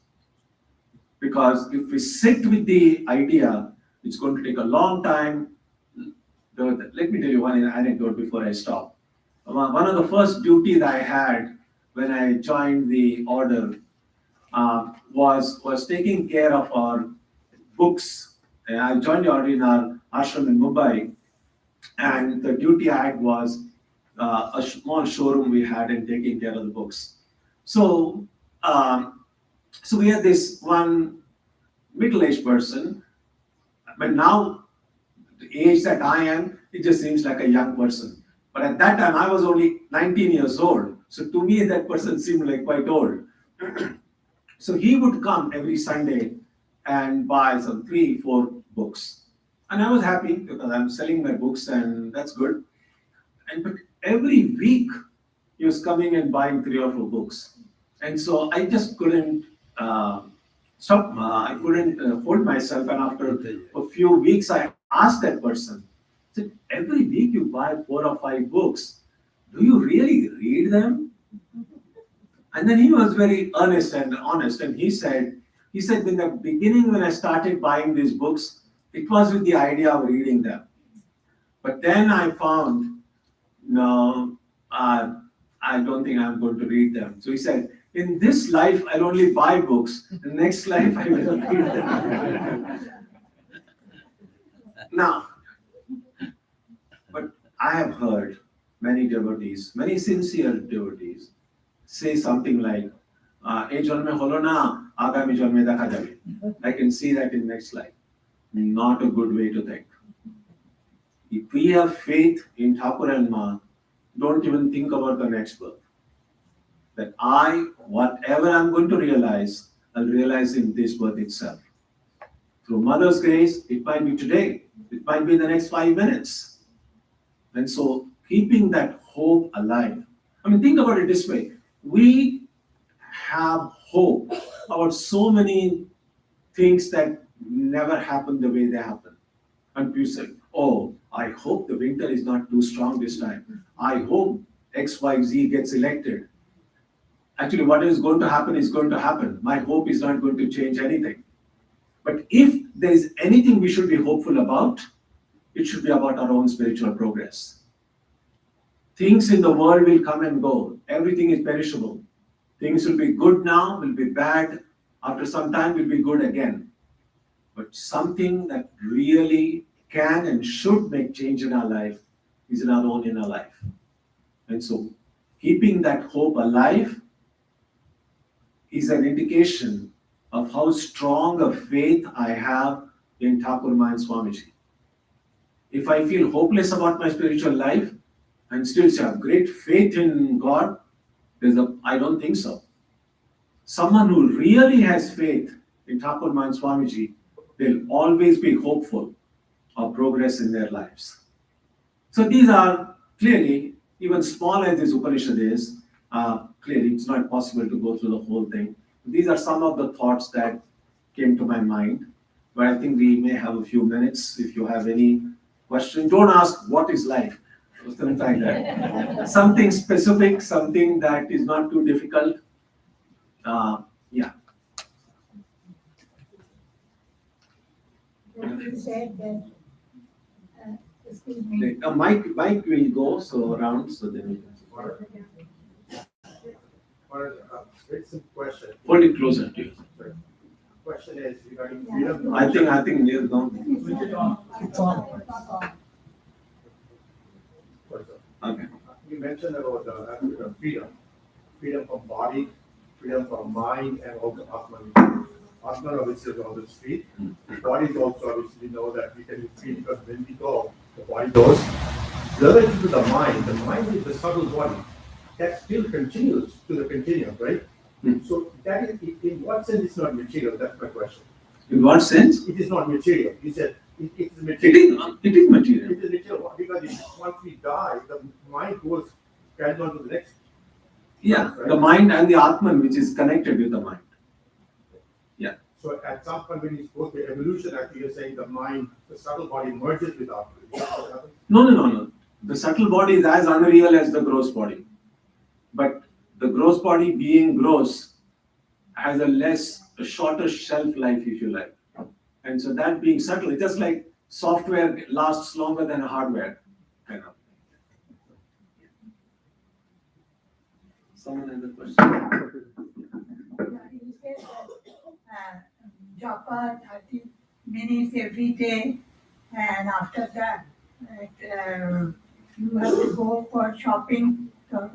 Because if we sit with the idea, it's going to take a long time. Let me tell you one anecdote before I stop. One of the first duties I had when I joined the order was taking care of our books. I joined the order in our ashram in Mumbai, and the duty I had was a small showroom we had in taking care of the books. So we had this one middle-aged person, but now the age that I am, it just seems like a young person. But at that time, I was only 19 years old. So to me, that person seemed like quite old. So he would come every Sunday and buy some 3, 4 books. And I was happy because I'm selling my books and that's good. But every week he was coming and buying 3 or 4 books. And so I just couldn't stop. I couldn't hold myself. And after a few weeks, I asked that person, I said, every week you buy 4 or 5 books. Do you really read them? And then he was very earnest and honest. And he said, in the beginning when I started buying these books, it was with the idea of reading them. But then I found, no, I don't think I'm going to read them. So he said, in this life, I'll only buy books. The next life, I will read them. Now, but I have heard many devotees, many sincere devotees, say something like, "Ei janme holo na, agami janme dekha jabe." I can see that in next life. Not a good way to think. If we have faith in Thakur and Ma, don't even think about the next birth. That whatever I'm going to realize, I'll realize in this birth itself. Through Mother's grace, it might be today, it might be in the next 5 minutes. And so, keeping that hope alive. I mean, think about it this way. We have hope about so many things that never happen the way they happen. And you say, oh, I hope the winter is not too strong this time. I hope XYZ gets elected. Actually, what is going to happen is going to happen. My hope is not going to change anything. But if there is anything we should be hopeful about, it should be about our own spiritual progress. Things in the world will come and go. Everything is perishable. Things will be good now, will be bad. After some time, will be good again. But something that really can and should make change in our life is in our own inner life. And so, keeping that hope alive is an indication of how strong a faith I have in Thakur Ma and Swamiji. If I feel hopeless about my spiritual life and still have great faith in God, I don't think so. Someone who really has faith in Thakur Ma and Swamiji will always be hopeful of progress in their lives. So these are clearly, even small as this Upanishad is, clearly it's not possible to go through the whole thing. These are some of the thoughts that came to my mind, but I think we may have a few minutes if you have any questions. Don't ask what is life, something like that. Something specific, something that is not too difficult. Yeah. You said that, excuse me. A mic will go so around, so then we can. Very simple question. Hold it closer to you. Question is regarding freedom. I think near down. It's on. Okay. You mentioned about freedom from body, freedom from mind, and also Atman. Atman obviously is on the street. Body is also obviously know that we can be free because when we go, the body goes. Relative to the mind is the subtle body. That still continues to the continuum, right? So that is, in what sense it's not material? That's my question. In what sense? It is not material. You said it is material. It is material. It is material because once we die, the mind goes carries on to the next. Yeah, the mind and the Atman, which is connected with the mind. Yeah. So at some point when you go to evolution, actually you're saying the mind, the subtle body merges with Atman. No. The subtle body is as unreal as the gross body. But the gross body being gross has a shorter shelf life, if you like. And so that being subtle, it's just like software lasts longer than hardware, kind of. Someone has a question? You said that japa 30 minutes every day, and after that, you have to go for shopping. So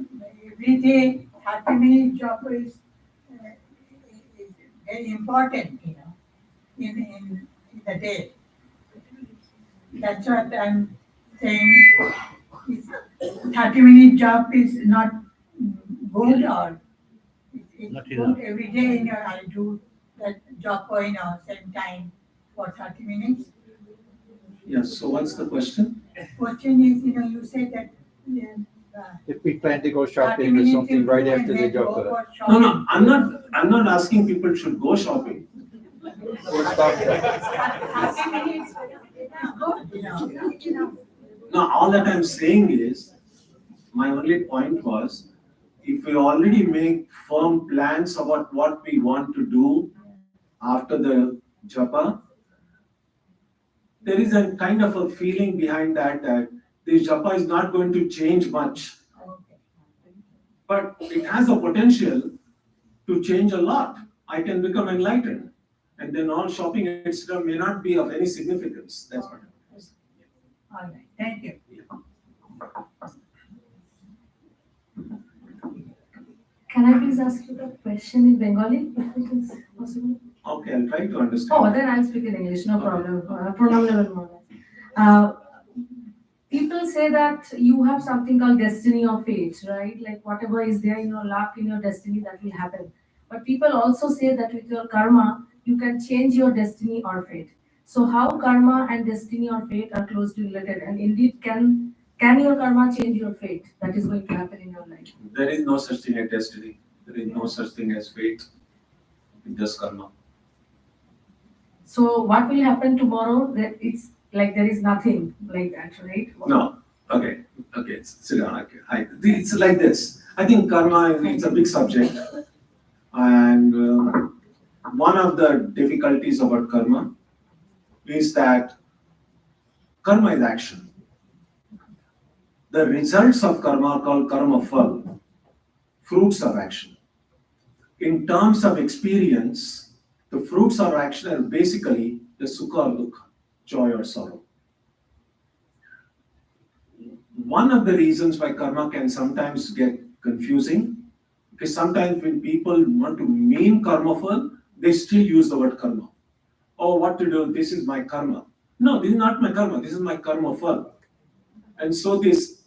every day, 30 minutes japa is very important, in the day. That's what I'm saying. 30-minute job is not good, or Not Every day, I do that japa same time for 30 minutes. Yeah, so what's the question? Question is, you said that If we plan to go 30 shopping or minutes something you right do after and the then go japa. for No, shopping. I'm not asking people should go shopping. Or stop there. 30 minutes is good. No, all that I'm saying is, my only point was, if we already make firm plans about what we want to do after the japa, there is a kind of a feeling behind that this japa is not going to change much, Okay. but it has the potential to change a lot. I can become enlightened, and then all shopping, etc., may not be of any significance. That's what I'm saying. All right, thank you. Can I please ask you the question in Bengali, if it is possible? Okay, I'll try to Oh, understand. then I'll speak in English, no Okay. problem. Pranam level more. Uh, People say that you have something called destiny or fate, right? Like whatever is there in your luck, in your destiny, that will happen. But people also say that with your karma, you can change your destiny or fate. So how karma and destiny or fate are closely related? And indeed, can your karma change your fate? That is going to happen in your life. There is no such thing as destiny. There is no such thing as fate. It's just karma. So what will happen tomorrow? That it's like there is nothing like that, right? No. Okay. Okay. Sit down. Okay. It's like this. I think karma it's a big subject, and one of the difficulties about karma is that karma is action. The results of karma are called karma phal, fruits of action. In terms of experience, the fruits of action are basically the sukha or dukkha, joy or sorrow. One of the reasons why karma can sometimes get confusing, because sometimes when people want to mean karma phal, they still use the word karma. Oh, what to do? This is my karma. No, this is not my karma. This is my karma phal. And so this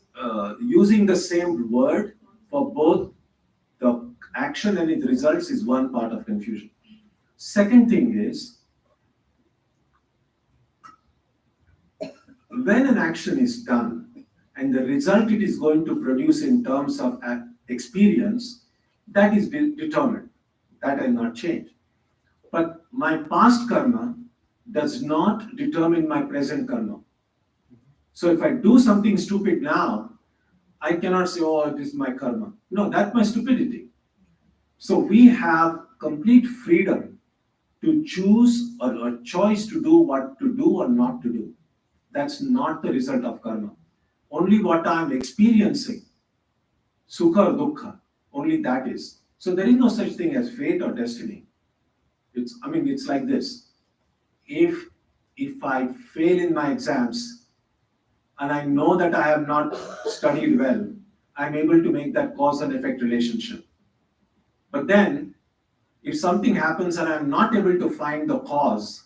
using the same word for both the action and its results is one part of confusion. Second thing is, when an action is done and the result it is going to produce in terms of experience, that is determined. That will not change. But my past karma does not determine my present karma. So if I do something stupid now, I cannot say, oh, this is my karma. No, that's my stupidity. So we have complete freedom to choose or a choice to do what to do or not to do. That's not the result of karma. Only what I'm experiencing, sukha or dukkha, only that is. So there is no such thing as fate or destiny. It's like this. If I fail in my exams and I know that I have not studied well, I'm able to make that cause and effect relationship. But then, if something happens and I'm not able to find the cause,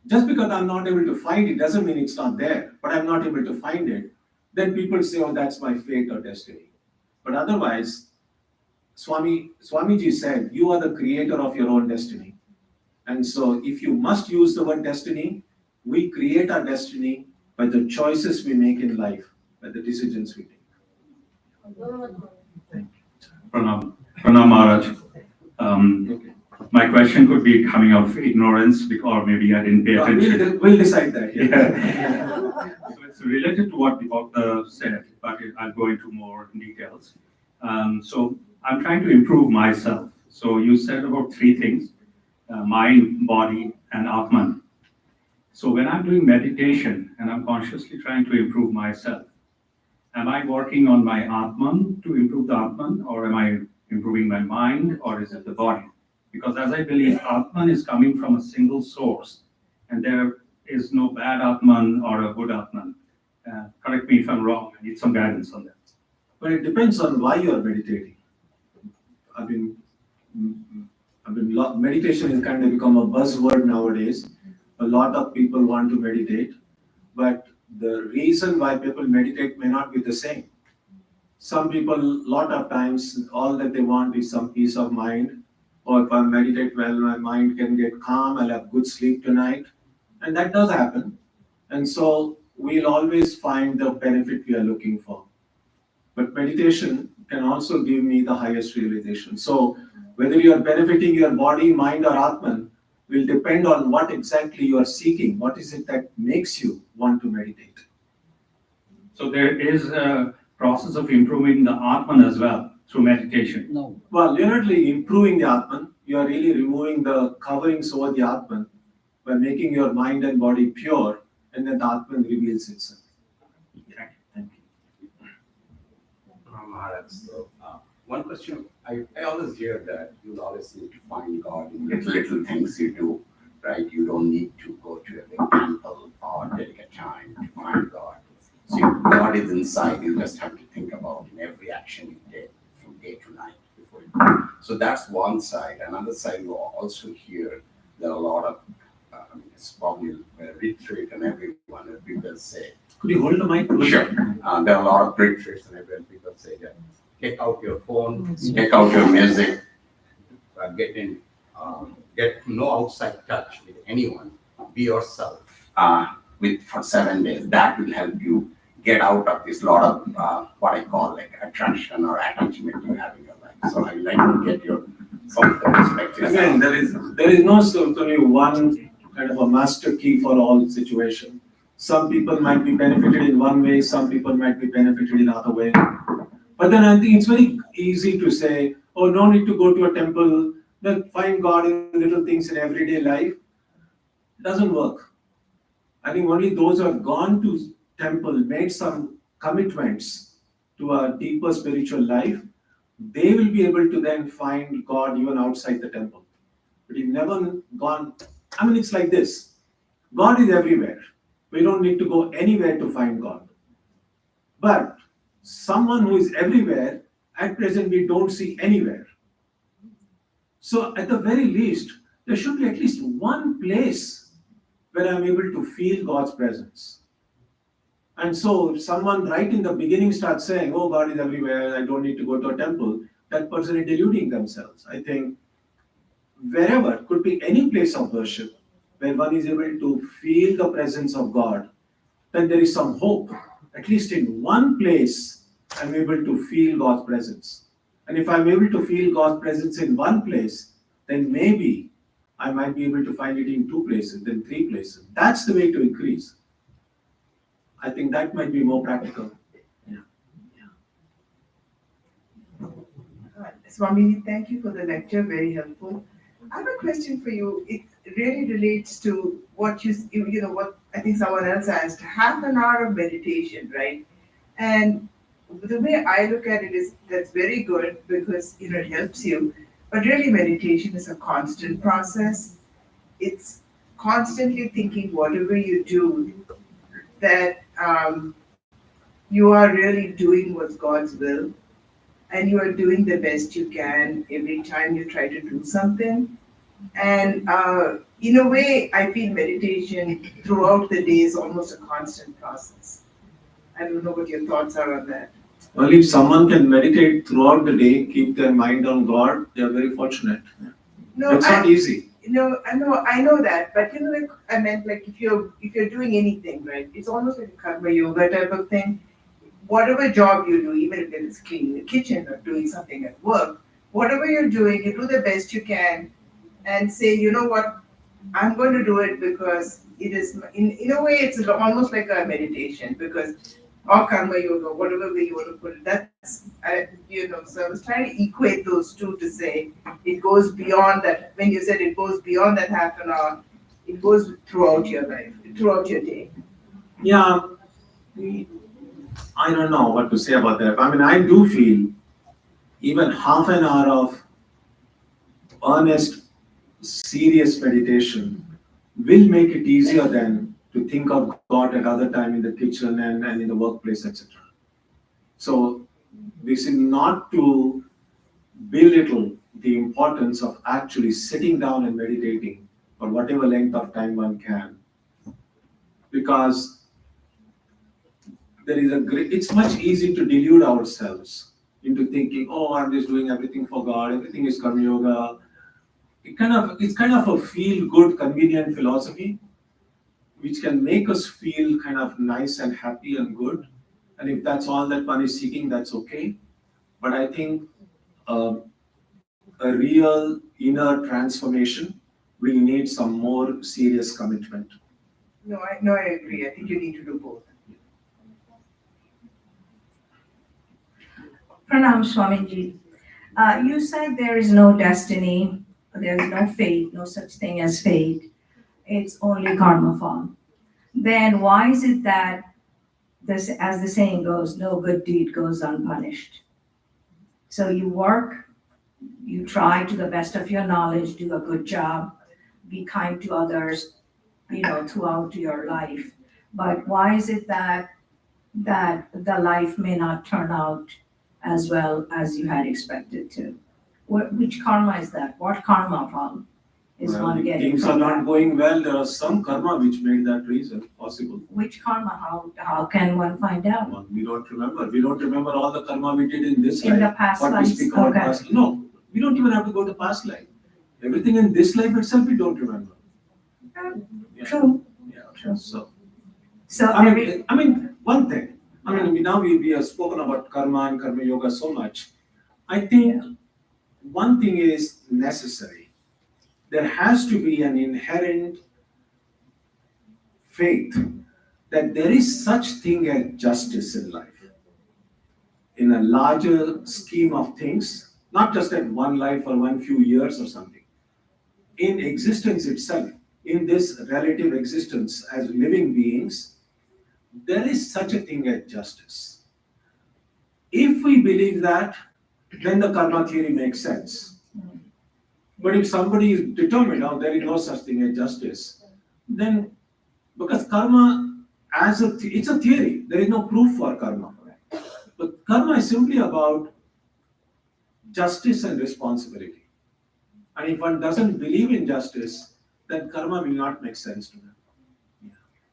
just because I'm not able to find it doesn't mean it's not there, but I'm not able to find it, then people say, oh, that's my fate or destiny. But otherwise, Swamiji said, you are the creator of your own destiny. And so if you must use the word destiny, we create our destiny by the choices we make in life, by the decisions we take. Pranam Maharaj. Okay. My question could be coming out of ignorance, or maybe I didn't pay attention. We'll decide that. Yeah. So it's related to what the doctor said, but I'll go into more details. So I'm trying to improve myself. So you said about three things, mind, body, and Atman. So when I'm doing meditation and I'm consciously trying to improve myself, am I working on my Atman to improve the Atman, or am I improving my mind, or is it the body? Because as I believe, Atman is coming from a single source, and there is no bad Atman or a good Atman. Correct me if I'm wrong, I need some guidance on that. But it depends on why you are meditating. Meditation has kind of become a buzzword nowadays. A lot of people want to meditate, but the reason why people meditate may not be the same. Some people, lot of times, all that they want is some peace of mind. Or if I meditate well, my mind can get calm, I'll have good sleep tonight. And that does happen. And so we'll always find the benefit we are looking for. But meditation can also give me the highest realization. So whether you are benefiting your body, mind, or Atman will depend on what exactly you are seeking. What is it that makes you want to meditate? So there is a process of improving the Atman as well through meditation. No. Well, you're not really improving the Atman. You are really removing the coverings over the Atman by making your mind and body pure, and then the Atman reveals itself. Yeah. Thank you. Maharaj, so one question, I always hear that you always need to find God in little things you do, right? You don't need to go to a big temple or dedicate time to find God. So God is inside, you just have to think about in every action you did from day to night before you. So that's one side. Another side, you also hear there are a lot of, it's probably a retreat and everyone, and people say, Could you hold the mic? sure. There are a lot of retreats and everyone, people say that take out your phone, take out your music, get no outside touch with anyone, be yourself for 7 days. That will help you get out of this lot of what I call like attraction or attachment you have in your life. So I like to get your some of the perspectives. Again, there is no certainly one kind of a master key for all situation. Some people might be benefited in one way, some people might be benefited in other way. But then I think it's very easy to say, oh, no need to go to a temple, then find God in little things in everyday life. It doesn't work. I think only those who have gone to temple, made some commitments to a deeper spiritual life, they will be able to then find God even outside the temple. But you've never gone, I mean, it's like this. God is everywhere. We don't need to go anywhere to find God. But someone who is everywhere, at present we don't see anywhere. So at the very least, there should be at least one place where I'm able to feel God's presence. And so if someone right in the beginning starts saying, oh, God is everywhere, I don't need to go to a temple, that person is deluding themselves. I think wherever, could be any place of worship, where one is able to feel the presence of God, then there is some hope. At least in one place, I'm able to feel God's presence. And if I'm able to feel God's presence in one place, then maybe I might be able to find it in 2 places, then 3 places. That's the way to increase. I think that might be more practical. Swami, thank you for the lecture, very helpful. I have a question for you. It really relates to what what I think someone else asked, half an hour of meditation, right? And the way I look at it is that's very good because it helps you. But really meditation is a constant process. It's constantly thinking whatever you do that you are really doing what's God's will and you are doing the best you can every time you try to do something. And in a way, I feel meditation throughout the day is almost a constant process. I don't know what your thoughts are on that. Well, if someone can meditate throughout the day, keep their mind on God, they are very fortunate. No, It's not easy. No, I know that, but like I meant, like if you're doing anything, right? It's almost like a karma yoga type of thing. Whatever job you do, even if it's cleaning the kitchen or doing something at work, whatever you're doing, you do the best you can, and say, you know what, I'm going to do it because it is in a way it's almost like a meditation because or karma yoga, whatever way you want to put it. That's so I was trying to equate those two to say it goes beyond that. When you said it goes beyond that half an hour, it goes throughout your life, throughout your day. Yeah, I don't know what to say about that. I mean, I do feel even half an hour of earnest, serious meditation will make it easier than to think of God at other time in the kitchen and in the workplace, etc. So this is not to belittle the importance of actually sitting down and meditating for whatever length of time one can. Because there is a great, it's much easier to delude ourselves into thinking, oh, I'm just doing everything for God, everything is Karma Yoga. It's kind of a feel-good, convenient philosophy, which can make us feel kind of nice and happy and good. And if that's all that one is seeking, that's okay. But I think a real inner transformation will need some more serious commitment. No, I agree. I think you need to do both. Pranam Swamiji. You said there is no destiny, there is no fate, no such thing as fate. It's only karma form. Then why is it that this, as the saying goes, no good deed goes unpunished? So you work, you try to the best of your knowledge, do a good job, be kind to others, throughout your life. But why is it that the life may not turn out as well as you had expected to? Which karma is that? What karma form is Well, one if getting things are from not that? going well, there are some karma which made that reason possible. Which karma? How can one find out? Well, we don't remember. We don't remember all the karma we did in this In life. the past What we lives? speak about Okay. past. No, we don't even have to go to past life. Everything in this life itself we don't remember. Yeah. True. Yeah. True. So So I mean, one thing. We have spoken about karma and karma yoga so much. I think one thing is necessary. There has to be an inherent faith that there is such thing as justice in life. In a larger scheme of things, not just at one life or one few years or something. In existence itself, in this relative existence as living beings, there is such a thing as justice. If we believe that, then the karma theory makes sense. But if somebody is determined, oh, there is no such thing as justice, then because karma it's a theory, there is no proof for karma. But karma is simply about justice and responsibility. And if one doesn't believe in justice, then karma will not make sense to them.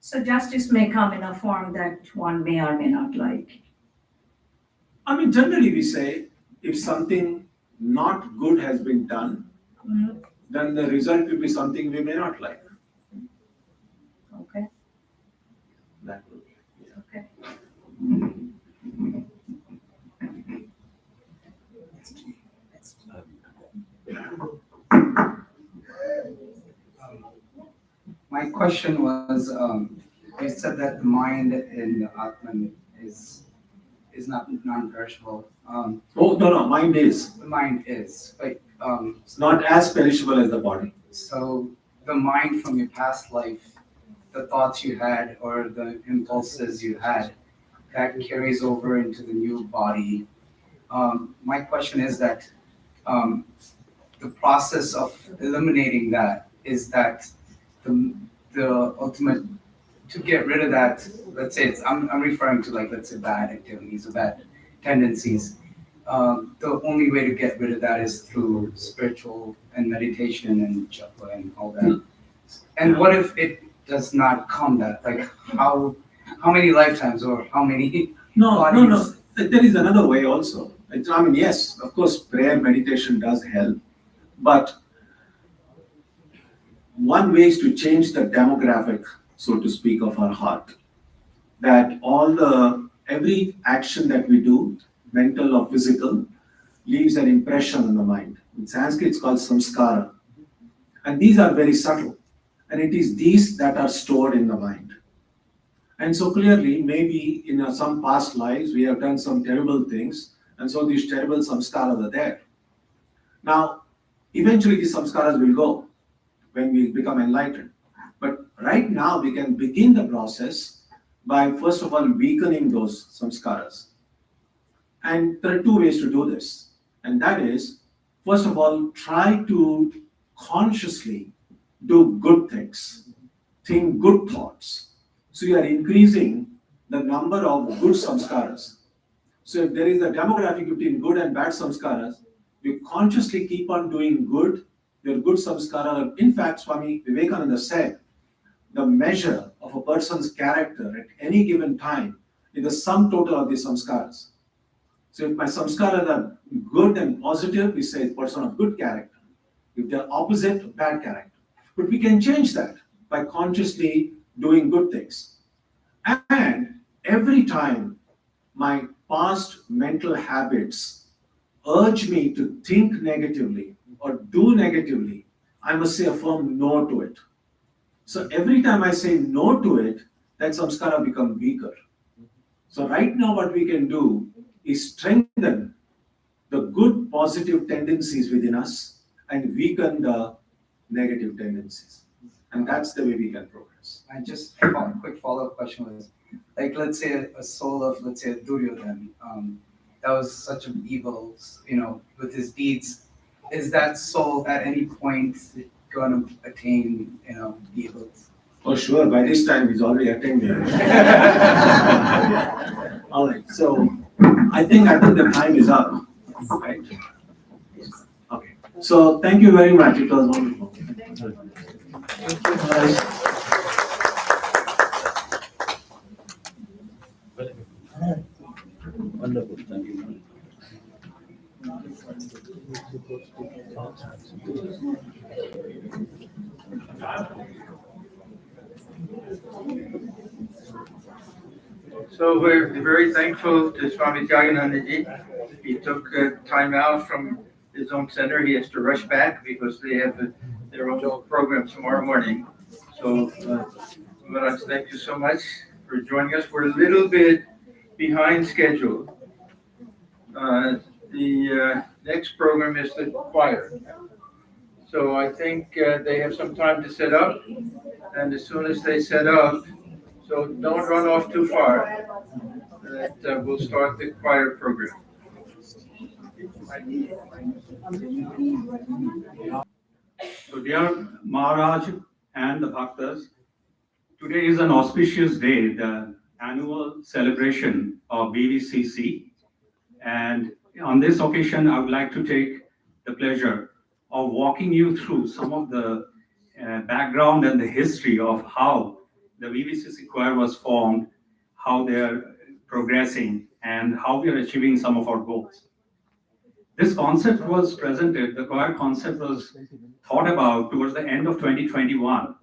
So justice may come in a form that one may or may not like. Generally we say if something not good has been done, Mhm. then the result will be something we may not like. Okay. That will be. Yeah. Okay. My question was, you said that the mind in the Atman is not non-perishable. Oh, no, mind is. The mind is, but It's not as perishable as the body. so the mind from your past life, the thoughts you had or the impulses you had, that carries over into the new body. My question is that the process of eliminating that is that the ultimate to get rid of that. Let's say I'm referring to like let's say bad activities or bad tendencies. The only way to get rid of that is through spiritual and meditation and japa and all that. And what if it does not come that? Like how many lifetimes or how many No. bodies? There is another way also. Yes, of course, prayer meditation does help, but one way is to change the demographic, so to speak, of our heart. That every action that we do, mental or physical, leaves an impression in the mind. In Sanskrit, it's called samskara. And these are very subtle. And it is these that are stored in the mind. And so clearly, maybe in some past lives, we have done some terrible things. And so these terrible samskaras are there. Now, eventually these samskaras will go when we become enlightened. But right now, we can begin the process by, first of all, weakening those samskaras. And there are two ways to do this. And that is, first of all, try to consciously do good things, think good thoughts. So you are increasing the number of good samskaras. So if there is a demographic between good and bad samskaras, you consciously keep on doing good, your good samskara. In fact, Swami Vivekananda said, the measure of a person's character at any given time is the sum total of the samskaras. So if my samskaras are good and positive, we say person of good character. If they're opposite, bad character. But we can change that by consciously doing good things. And every time my past mental habits urge me to think negatively or do negatively, I must say a firm no to it. So every time I say no to it, that samskara become weaker. So right now what we can do is strengthen the good positive tendencies within us and weaken the negative tendencies. And that's the way we can progress. And just a quick follow-up question was, like, let's say a soul of, let's say, Duryodhan, that was such an evil, with his deeds. Is that soul at any point going to attain, evil? For sure, by this time he's already attained it. All right, so I think the time is up, right? Okay, so thank you very much. It was wonderful. Wonderful, thank you. So we're very thankful to Swami Jaganandaji. He took time out from his own center. He has to rush back because they have their own program tomorrow morning. So, Maharaj, thank you so much for joining us. We're a little bit behind schedule. The next program is the choir. So I think they have some time to set up, and as soon as they set up, so don't run off too far, that we'll start the choir program. So dear Maharaj and the Bhaktas, today is an auspicious day, the annual celebration of VVCC. And on this occasion, I would like to take the pleasure of walking you through some of the background and the history of how the VVCC choir was formed, how they're progressing, and how we are achieving some of our goals. This concept was presented, the choir concept was thought about towards the end of 2021,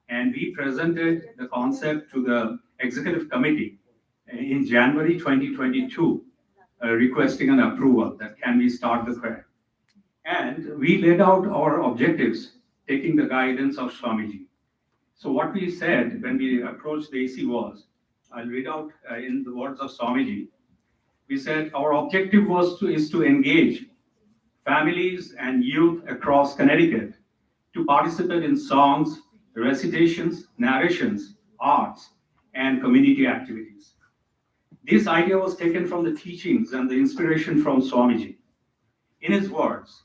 and we presented the concept to the executive committee in January 2022, requesting an approval that can we start the choir. And we laid out our objectives, taking the guidance of Swamiji. So what we said when we approached the AC was, I'll read out in the words of Swamiji. We said our objective is to engage families and youth across Connecticut to participate in songs, recitations, narrations, arts, and community activities. This idea was taken from the teachings and the inspiration from Swamiji. In his words,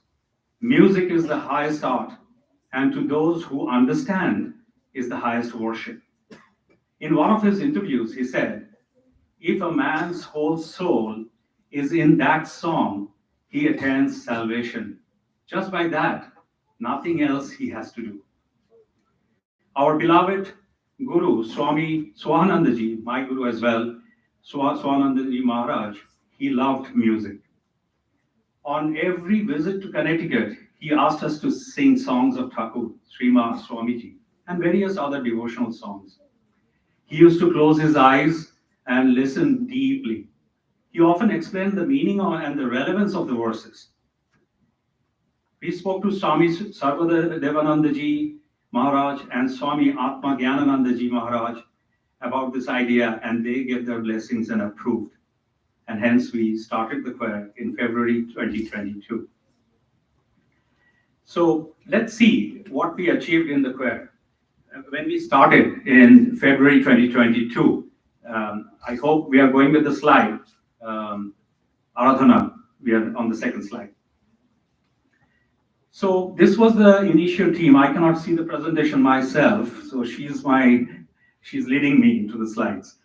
music is the highest art, and to those who understand is the highest worship. In one of his interviews, he said, if a man's whole soul is in that song, he attains salvation. Just by that, nothing else he has to do. Our beloved Guru, Swami Swahanandaji, my Guru as well, Swahanandaji Maharaj, he loved music. On every visit to Connecticut, he asked us to sing songs of Thakur, Srima Swamiji, and various other devotional songs. He used to close his eyes and listen deeply. He often explained the meaning and the relevance of the verses. We spoke to Swami Sarvadevanandaji Maharaj and Swami Atma Gyananandaji Maharaj about this idea, and they gave their blessings and approved. And hence we started the choir in February 2022. So let's see what we achieved in the choir. When we started in February 2022, I hope we are going with the slide. Aradhana, we are on the second slide. So this was the initial team. I cannot see the presentation myself, so she's leading me into the slides.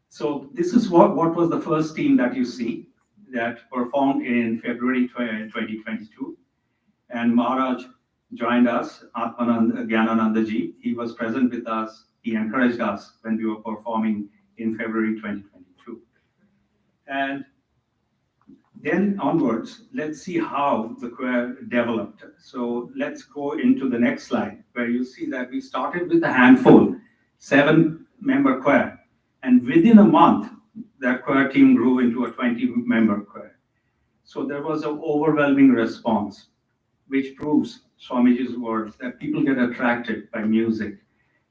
So this is what was the first team that you see that performed in February 2022. And Maharaj joined us, Atmanand Gyananandaji. He was present with us. He encouraged us when we were performing in February 2022. And then onwards, let's see how the choir developed. So let's go into the next slide, where you see that we started with a handful, 7-member choir. And within a month, that choir team grew into a 20-member choir. So there was an overwhelming response, which proves Swamiji's words that people get attracted by music.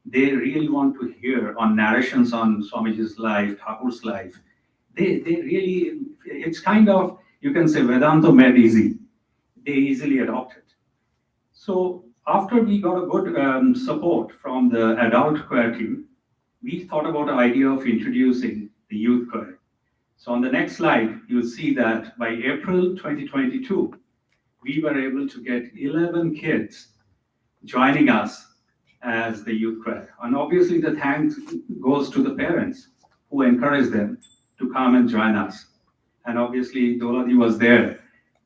They really want to hear on narrations on Swamiji's life, Thakur's life. They really, it's kind of, you can say, Vedanta made easy. They easily adopt it. So after we got a good support from the adult choir team, we thought about the idea of introducing the youth choir. So on the next slide, you'll see that by April 2022, we were able to get 11 kids joining us as the youth choir. And obviously the thanks goes to the parents who encouraged them to come and join us. And obviously Doladi was there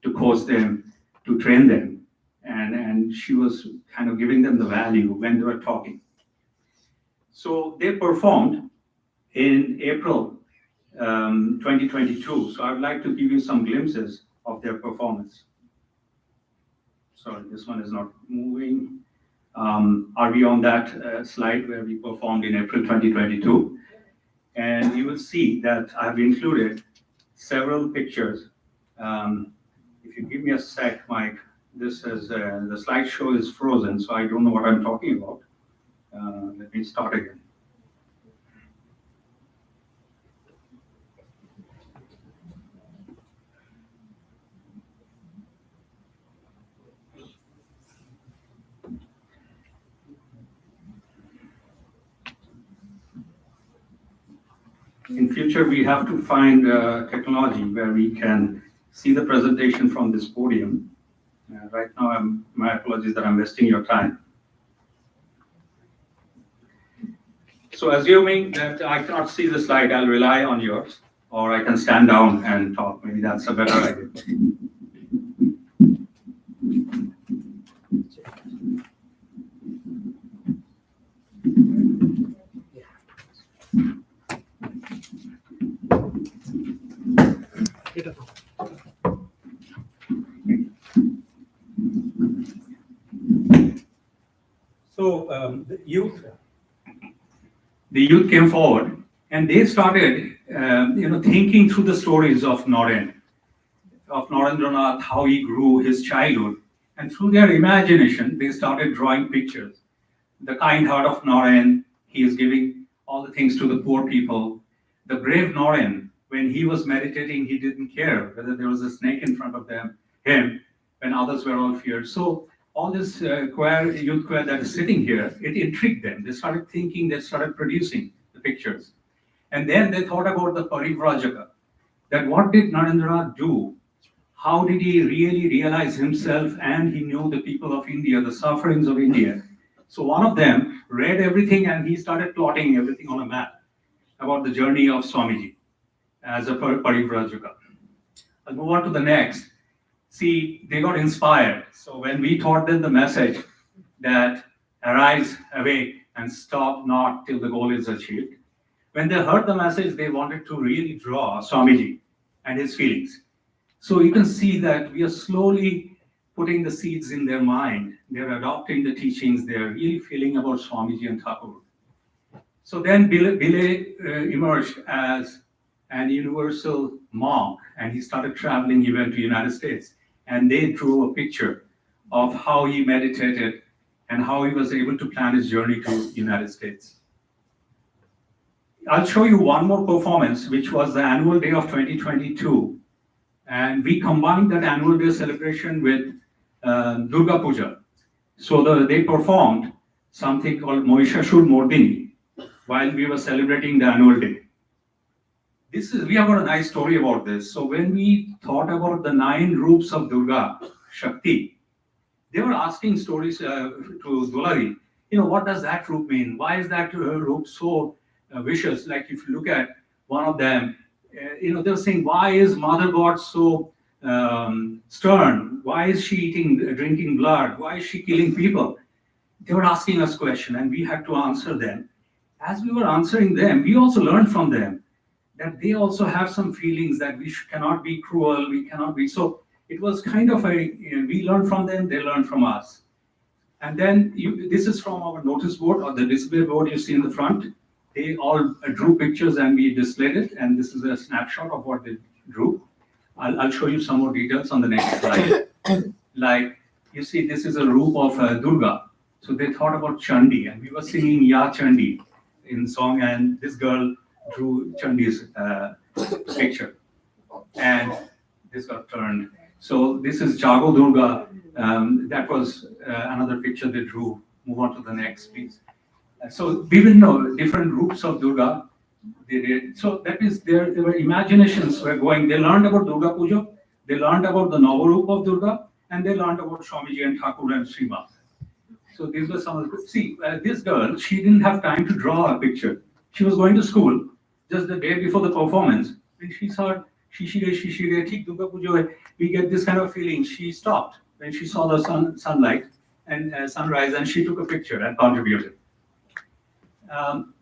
to coach them, to train them. And she was kind of giving them the value when they were talking. So they performed in April 2022. So I'd like to give you some glimpses of their performance. Sorry, this one is not moving. Are we on that slide where we performed in April 2022? And you will see that I've included several pictures. If you give me a sec, Mike, this is the slideshow is frozen, so I don't know what I'm talking about. Let me start again. In future, we have to find technology where we can see the presentation from this podium. Right now, my apologies that I'm wasting your time. So assuming that I cannot see the slide, I'll rely on yours, or I can stand down and talk. Maybe that's a better idea. So the youth came forward and they started, thinking through the stories of Narendranath, how he grew his childhood. And through their imagination, they started drawing pictures. The kind heart of Naren, he is giving all the things to the poor people. The brave Naren, when he was meditating, he didn't care whether there was a snake in front of him, when others were all feared. So all this youth choir that is sitting here, it intrigued them. They started thinking, they started producing the pictures. And then they thought about the Parivrajaka, that what did Narendranath do? How did he really realize himself and he knew the people of India, the sufferings of India? So one of them read everything and he started plotting everything on a map about the journey of Swamiji as a Parivrajaka. I'll move on to the next. See, they got inspired. So when we taught them the message that arise, awake, and stop not till the goal is achieved, when they heard the message, they wanted to really draw Swamiji and his feelings. So you can see that we are slowly putting the seeds in their mind. They're adopting the teachings. They're really feeling about Swamiji and Thakur. So then Bile emerged as an universal monk, and he started traveling. He went to the United States. And they drew a picture of how he meditated and how he was able to plan his journey to the United States. I'll show you one more performance, which was the annual day of 2022. And we combined that annual day celebration with Durga Puja. So they performed something called Mohishashur Mordini while we were celebrating the annual day. We have got a nice story about this. So when we thought about the 9 roops of Durga, Shakti, they were asking stories to Dulari, what does that roop mean? Why is that roop so vicious? Like if you look at one of them, they were saying, why is Mother God so stern? Why is she drinking blood? Why is she killing people? They were asking us questions and we had to answer them. As we were answering them, we also learned from them that they also have some feelings that we cannot be cruel, we cannot be. So it was kind of we learn from them, they learn from us. And then this is from our notice board or the display board you see in the front. They all drew pictures and we displayed it. And this is a snapshot of what they drew. I'll show you some more details on the next slide. Like, you see, this is a roop of Durga. So they thought about Chandi, and we were singing Ya Chandi in song, and this girl drew Chandi's picture. And this got turned. So this is Jago Durga. That was another picture they drew. Move on to the next, please. So we will know different groups of Durga. They did. So that means their imaginations were going. They learned about Durga Puja. They learned about the Navarup of Durga, and they learned about Swamiji and Thakur and Srima. So these were some of the. See, this girl, she didn't have time to draw a picture. She was going to school just the day before the performance. When she saw Shishire, Thik Durga Puja, we get this kind of feeling. She stopped when she saw the sunlight and sunrise, and she took a picture and contributed.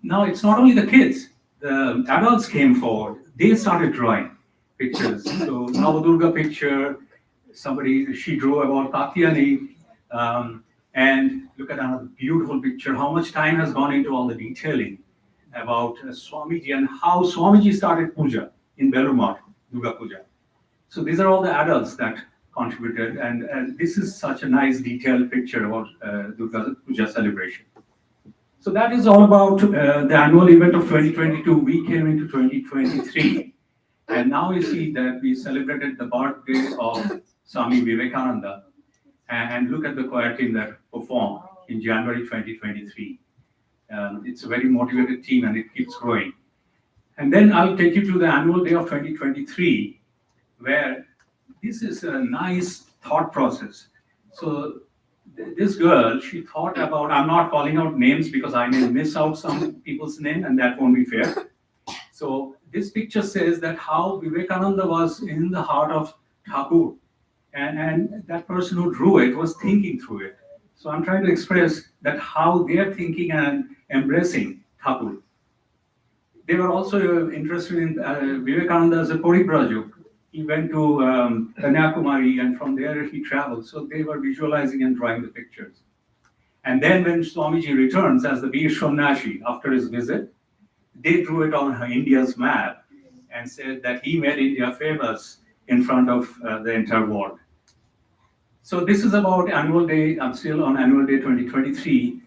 Now it's not only the kids. The adults came forward. They started drawing pictures. So Navadurga picture, she drew about Katyani, and look at another beautiful picture. How much time has gone into all the detailing about Swamiji and how Swamiji started puja in Belur Durga Puja. So these are all the adults that contributed, and this is such a nice detailed picture about Durga Puja celebration. So that is all about the annual event of 2022. We came into 2023. And now you see that we celebrated the birthday of Swami Vivekananda. And look at the choir team that performed in January 2023. It's a very motivated team and it keeps growing. And then I'll take you to the annual day of 2023, where this is a nice thought process. So this girl, she thought about, I'm not calling out names because I may miss out some people's name and that won't be fair. So this picture says that how Vivekananda was in the heart of Thakur, and that person who drew it was thinking through it. So I'm trying to express that how they're thinking and embracing Thakur. They were also interested in Vivekananda as a Paribrajuk. He went to Kanyakumari and from there he traveled. So they were visualizing and drawing the pictures. And then when Swamiji returns as the Bir Shonnashi after his visit, they drew it on India's map and said that he made India famous in front of the entire world. So this is about annual day. I'm still on annual day 2023.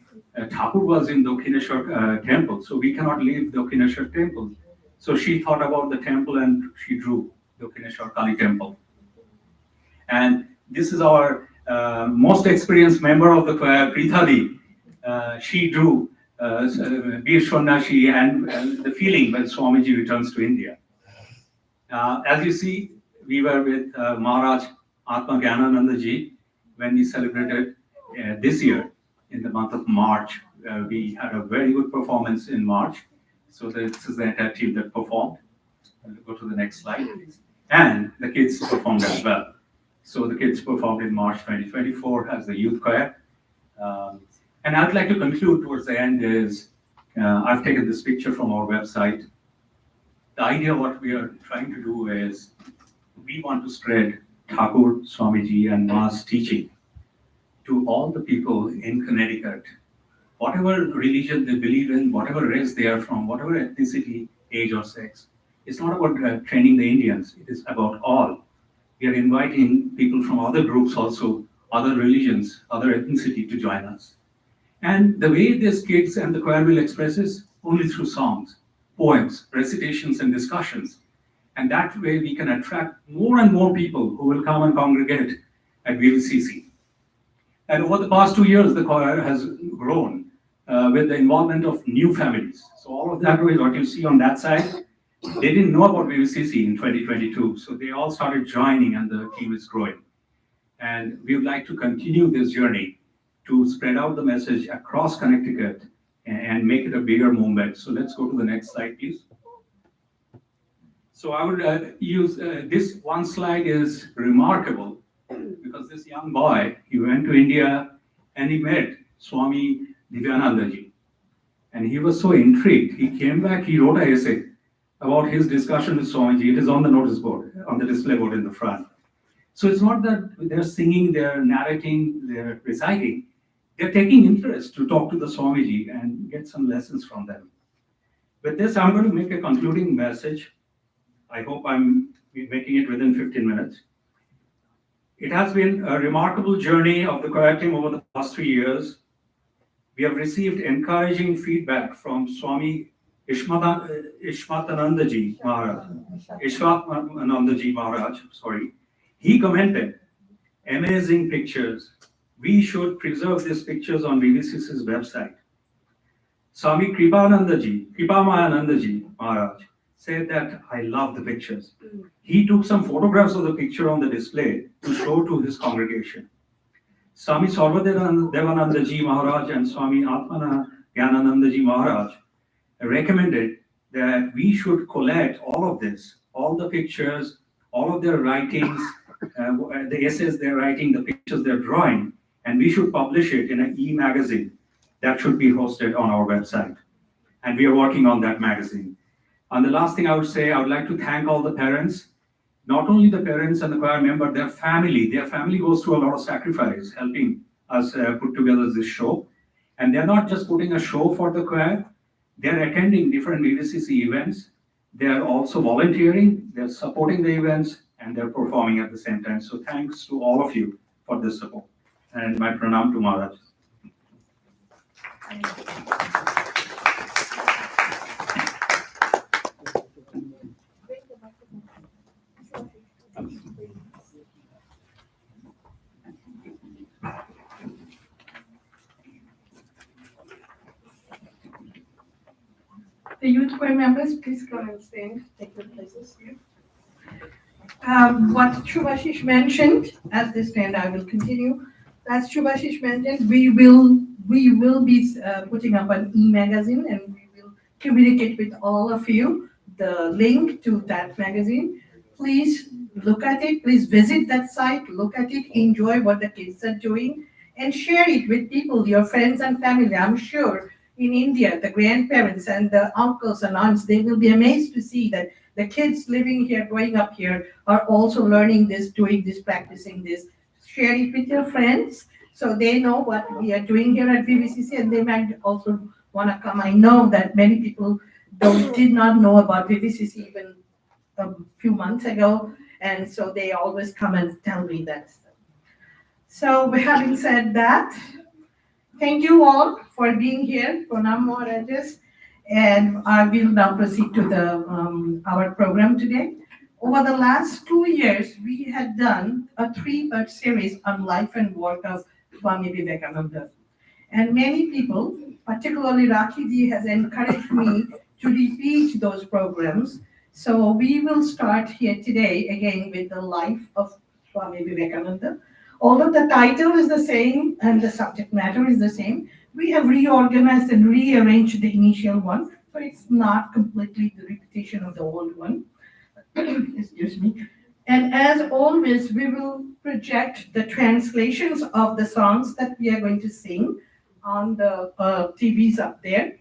Thakur was in Dakshineshwar temple, so we cannot leave Dakshineshwar temple. So she thought about the temple and she drew Dakshineshwar Kali temple. And this is our most experienced member of the choir, Prithadi. She drew Bir Shonnashi and the feeling when Swamiji returns to India. As you see, we were with Maharaj Atma Gyanananda Ji when we celebrated this year in the month of March. We had a very good performance in March. So this is the entire team that performed. I'll go to the next slide, please. And the kids performed as well. So the kids performed in March 2024 as the youth choir. And I'd like to conclude towards the end is, I've taken this picture from our website. The idea of what we are trying to do is, we want to spread Thakur, Swamiji and Ma's teaching to all the people in Connecticut. Whatever religion they believe in, whatever race they are from, whatever ethnicity, age or sex. It's not about training the Indians, it is about all. We are inviting people from other groups also, other religions, other ethnicity to join us. And the way these kids and the choir will express is only through songs, poems, recitations and discussions. And that way we can attract more and more people who will come and congregate at VVCC. And over the past 2 years, the choir has grown with the involvement of new families. So all of that is what you see on that side. They didn't know about VVCC in 2022, so they all started joining and the team is growing. And we would like to continue this journey to spread out the message across Connecticut and make it a bigger movement. So let's go to the next slide, please. So I would use this one slide is remarkable because this young boy, he went to India and he met Swami Divyanandaji. And he was so intrigued. He came back, he wrote an essay about his discussion with Swamiji. It is on the notice board, on the display board in the front. So it's not that they're singing, they're narrating, they're reciting. They're taking interest to talk to the Swamiji and get some lessons from them. With this, I'm going to make a concluding message. I hope I'm making it within 15 minutes. It has been a remarkable journey of the choir team over the past 3 years. We have received encouraging feedback from Swami Ishmatanandaji Maharaj. Ishmatanandaji Maharaj, sorry. He commented, amazing pictures. We should preserve these pictures on VVCC's website. Swami Kripamayanandaji Maharaj said that I love the pictures. He took some photographs of the picture on the display to show to his congregation. Swami Sarvadevanandaji Maharaj and Swami Atmana Gyananandaji Maharaj recommended that we should collect all of this, all the pictures, all of their writings, the essays they're writing, the pictures they're drawing, and we should publish it in an e-magazine that should be hosted on our website. And we are working on that magazine. And the last thing I would say, I would like to thank all the parents, not only the parents and the choir member, their family. Their family goes through a lot of sacrifice helping us put together this show. And they're not just putting a show for the choir, they're attending different VVCC events. They're also volunteering, they're supporting the events, and they're performing at the same time. So thanks to all of you for this support. And my pranam to Maharaj. The youth choir members, please come and stand, take your places here. What Shubhashish mentioned, as they stand, I will continue. As Shubhashish mentioned, we will be putting up an e-magazine, and we will communicate with all of you the link to that magazine. Please look at it, please visit that site, look at it, enjoy what the kids are doing, and share it with people, your friends and family. I'm sure in India, the grandparents and the uncles and aunts, they will be amazed to see that the kids living here, growing up here, are also learning this, doing this, practicing this. Share it with your friends so they know what we are doing here at VVCC, and they might also want to come. I know that many people did not know about VVCC even a few months ago, and so they always come and tell me that. So having said that, thank you all for being here, Pranam Maharajas, and I will now proceed to our program today. Over the last 2 years, we had done a 3-part series on life and work of Swami Vivekananda. And many people, particularly Rakhi has encouraged me to repeat those programs. So we will start here today again with the life of Swami Vivekananda. Although the title is the same and the subject matter is the same, we have reorganized and rearranged the initial one, so it's not completely the repetition of the old one. Excuse me. And as always, we will project the translations of the songs that we are going to sing on the TVs up there.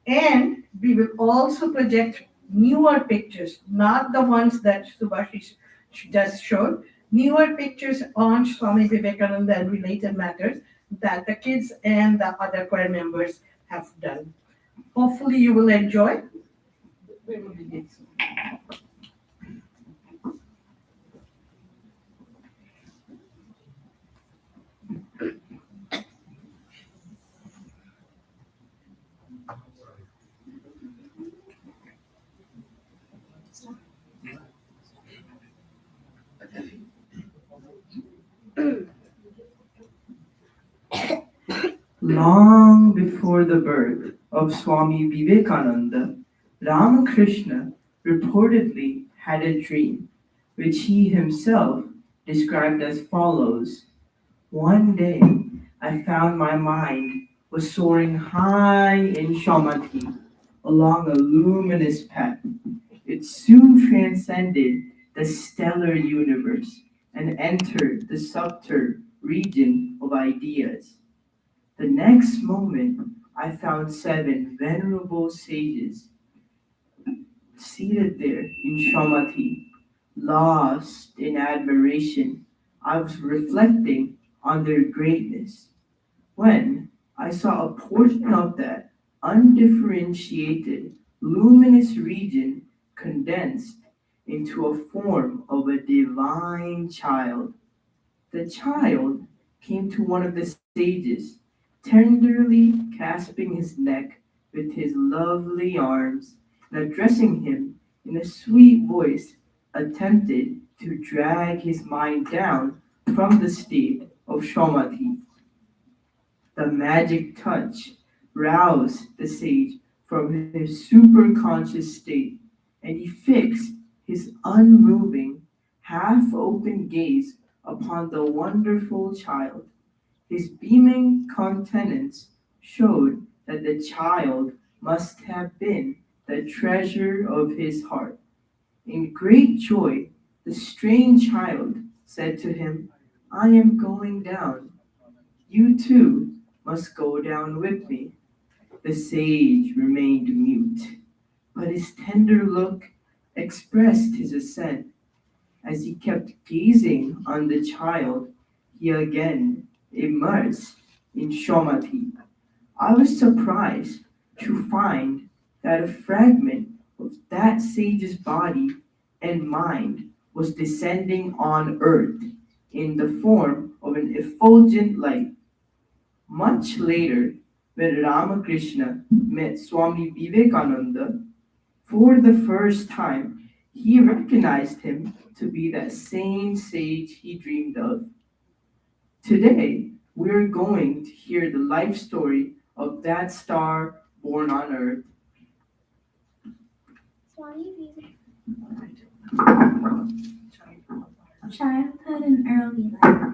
And we will also project newer pictures, not the ones that Subhash just showed, newer pictures on Swami Vivekananda and related matters that the kids and the other choir members have done. Hopefully you will enjoy. We will begin soon. Long before the birth of Swami Vivekananda, Ramakrishna reportedly had a dream, which he himself described as follows. One day, I found my mind was soaring high in Shamati along a luminous path. It soon transcended the stellar universe and entered the subtle region of ideas. The next moment, I found 7 venerable sages seated there in Shamati, lost in admiration. I was reflecting on their greatness when I saw a portion of that undifferentiated, luminous region condensed into a form of a divine child. The child came to one of the sages, tenderly clasping his neck with his lovely arms, and addressing him in a sweet voice, attempted to drag his mind down from the state of Shomati. The magic touch roused the sage from his superconscious state, and he fixed his unmoving, half open gaze upon the wonderful child. His beaming countenance showed that the child must have been the treasure of his heart. In great joy, the strange child said to him, I am going down. You too must go down with me. The sage remained mute, but his tender look expressed his assent. As he kept gazing on the child, he again immersed in Shomati. I was surprised to find that a fragment of that sage's body and mind was descending on earth in the form of an effulgent light. Much later, when Ramakrishna met Swami Vivekananda for the first time, he recognized him to be that same sage he dreamed of. Today, we're going to hear the life story of that star born on earth. Childhood and early life.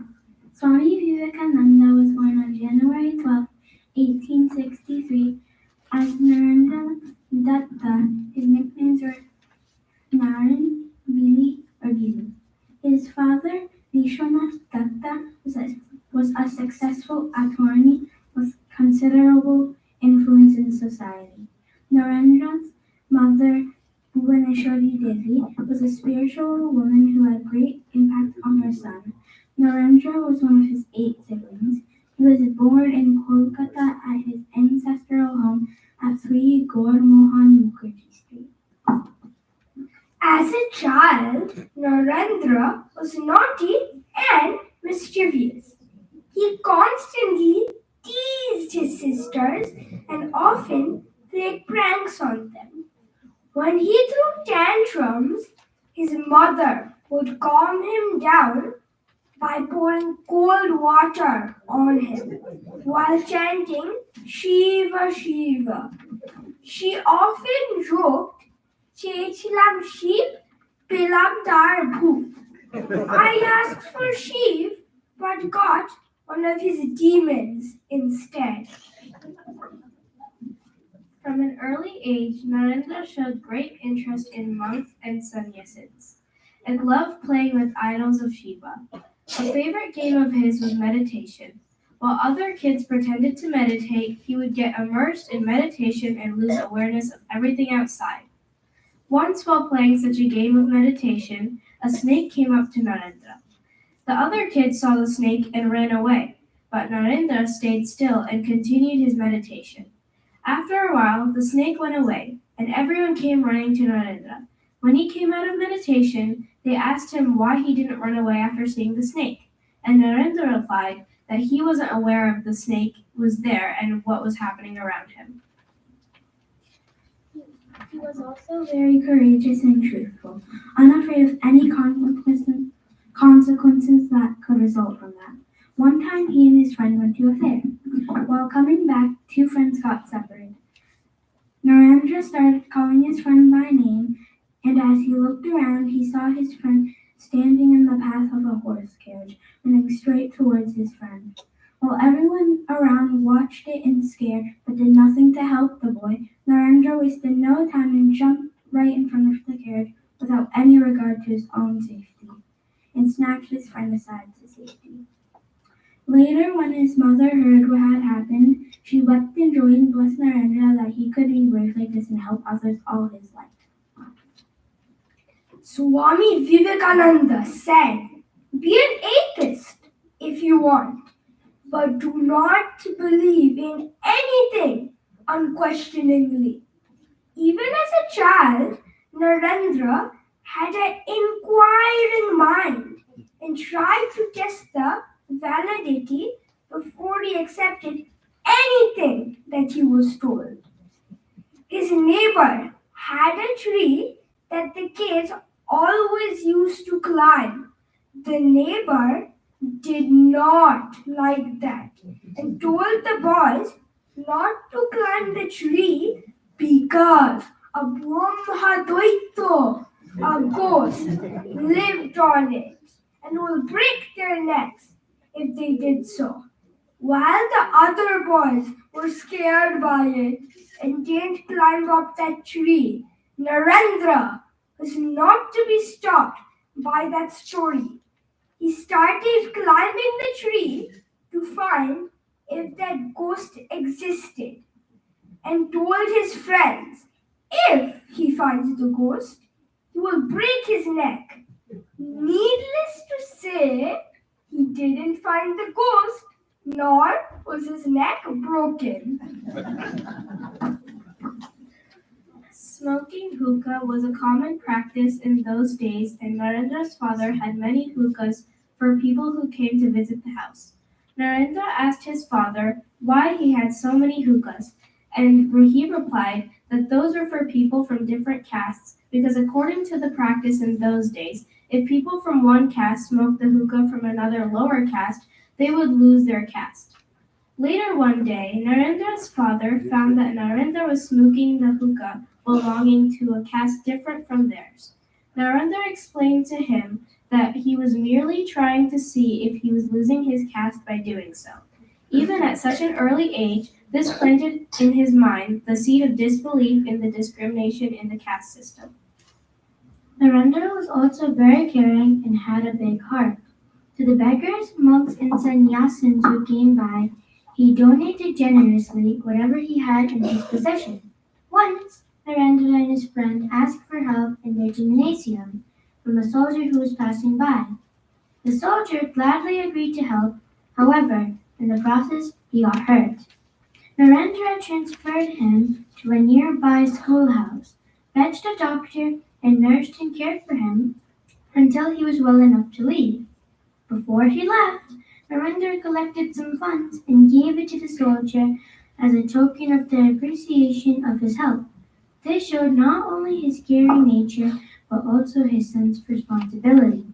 Swami Vivekananda was born on January 12, 1863, as Narendra Datta. His nicknames were Naren, Billy, or Billy. His father, Vishwanath Datta, was a successful attorney with considerable influence in society. Narendra's mother, Bhuvaneshwari Devi, was a spiritual woman who had great impact on her son. Narendra was one of his 8 siblings. He was born in Kolkata at his ancestral home at 3 Gaur Mohan Mukherjee Street. As a child, Narendra was naughty and mischievous. He constantly teased his sisters and often played pranks on them. When he threw tantrums, his mother would calm him down by pouring cold water on him while chanting Shiva Shiva. She often joked, Chechilam sheep, pilam dar bhoot. I asked for sheep, but got one of his demons instead. From an early age, Narendra showed great interest in monks and sannyasis, and loved playing with idols of Shiva. A favorite game of his was meditation. While other kids pretended to meditate, he would get immersed in meditation and lose awareness of everything outside. Once, while playing such a game of meditation, a snake came up to Narendra. The other kids saw the snake and ran away, but Narendra stayed still and continued his meditation. After a while, the snake went away, and everyone came running to Narendra. When he came out of meditation, they asked him why he didn't run away after seeing the snake, and Narendra replied that he wasn't aware of the snake was there and what was happening around him. He was also very courageous and truthful, unafraid of any consequences that could result from that. One time, he and his friend went to a fair. While coming back, 2 friends got separated. Narendra started calling his friend by name, and as he looked around, he saw his friend standing in the path of a horse carriage, running straight towards his friend. While everyone around watched it in scare but did nothing to help the boy, Narendra wasted no time and jumped right in front of the carriage without any regard to his own safety, and snatched his friend aside to safety. Later, when his mother heard what had happened, she wept in joy and blessed Narendra that he could be brave like this and help others all his life. Swami Vivekananda said, be an atheist if you want, but do not believe in anything unquestioningly. Even as a child, Narendra had an inquiring mind and tried to test the validity before he accepted anything that he was told. His neighbor had a tree that the kids always used to climb. The neighbor did not like that and told the boys not to climb the tree because a Brahmadaito, a ghost, lived on it and will break their necks if they did so. While the other boys were scared by it and didn't climb up that tree, Narendra was not to be stopped by that story. He started climbing the tree to find if that ghost existed and told his friends if he finds the ghost, he will break his neck. Needless to say, he didn't find the ghost, nor was his neck broken. Smoking hookah was a common practice in those days, and Narendra's father had many hookahs for people who came to visit the house. Narendra asked his father why he had so many hookahs, and he replied that those were for people from different castes, because according to the practice in those days, if people from one caste smoked the hookah from another lower caste, they would lose their caste. Later one day, Narendra's father found that Narendra was smoking the hookah belonging to a caste different from theirs. Narendra explained to him that he was merely trying to see if he was losing his caste by doing so. Even at such an early age, this planted in his mind the seed of disbelief in the discrimination in the caste system. Narendra was also very caring and had a big heart. To the beggars, monks, and sannyasins who came by, he donated generously whatever he had in his possession. Once, Narendra and his friend asked for help in their gymnasium from a soldier who was passing by. The soldier gladly agreed to help. However, in the process, he got hurt. Narendra transferred him to a nearby schoolhouse, fetched a doctor, and nursed and cared for him until he was well enough to leave. Before he left, Narendra collected some funds and gave it to the soldier as a token of the appreciation of his help. This showed not only his caring nature, but also his sense of responsibility.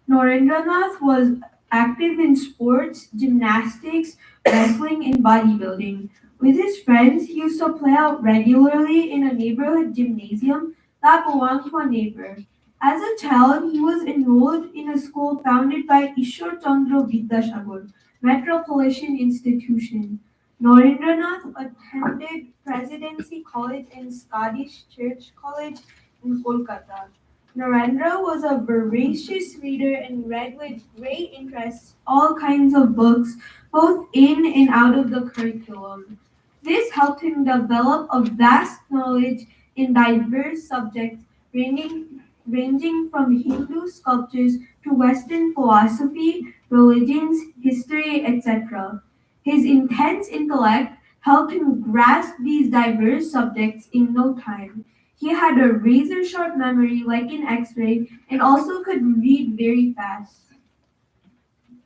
Narendranath was active in sports, gymnastics, wrestling, and bodybuilding. With his friends, he used to play out regularly in a neighborhood gymnasium that belonged to a neighbor. As a child, he was enrolled in a school founded by Ishwar Chandra Vidyasagar, Metropolitan Institution. Narendranath attended Presidency College and Scottish Church College in Kolkata. Narendra was a voracious reader and read with great interest all kinds of books, both in and out of the curriculum. This helped him develop a vast knowledge in diverse subjects ranging from Hindu sculptures to Western philosophy, religions, history, etc. His intense intellect helped him grasp these diverse subjects in no time. He had a razor-sharp memory like an X-ray and also could read very fast.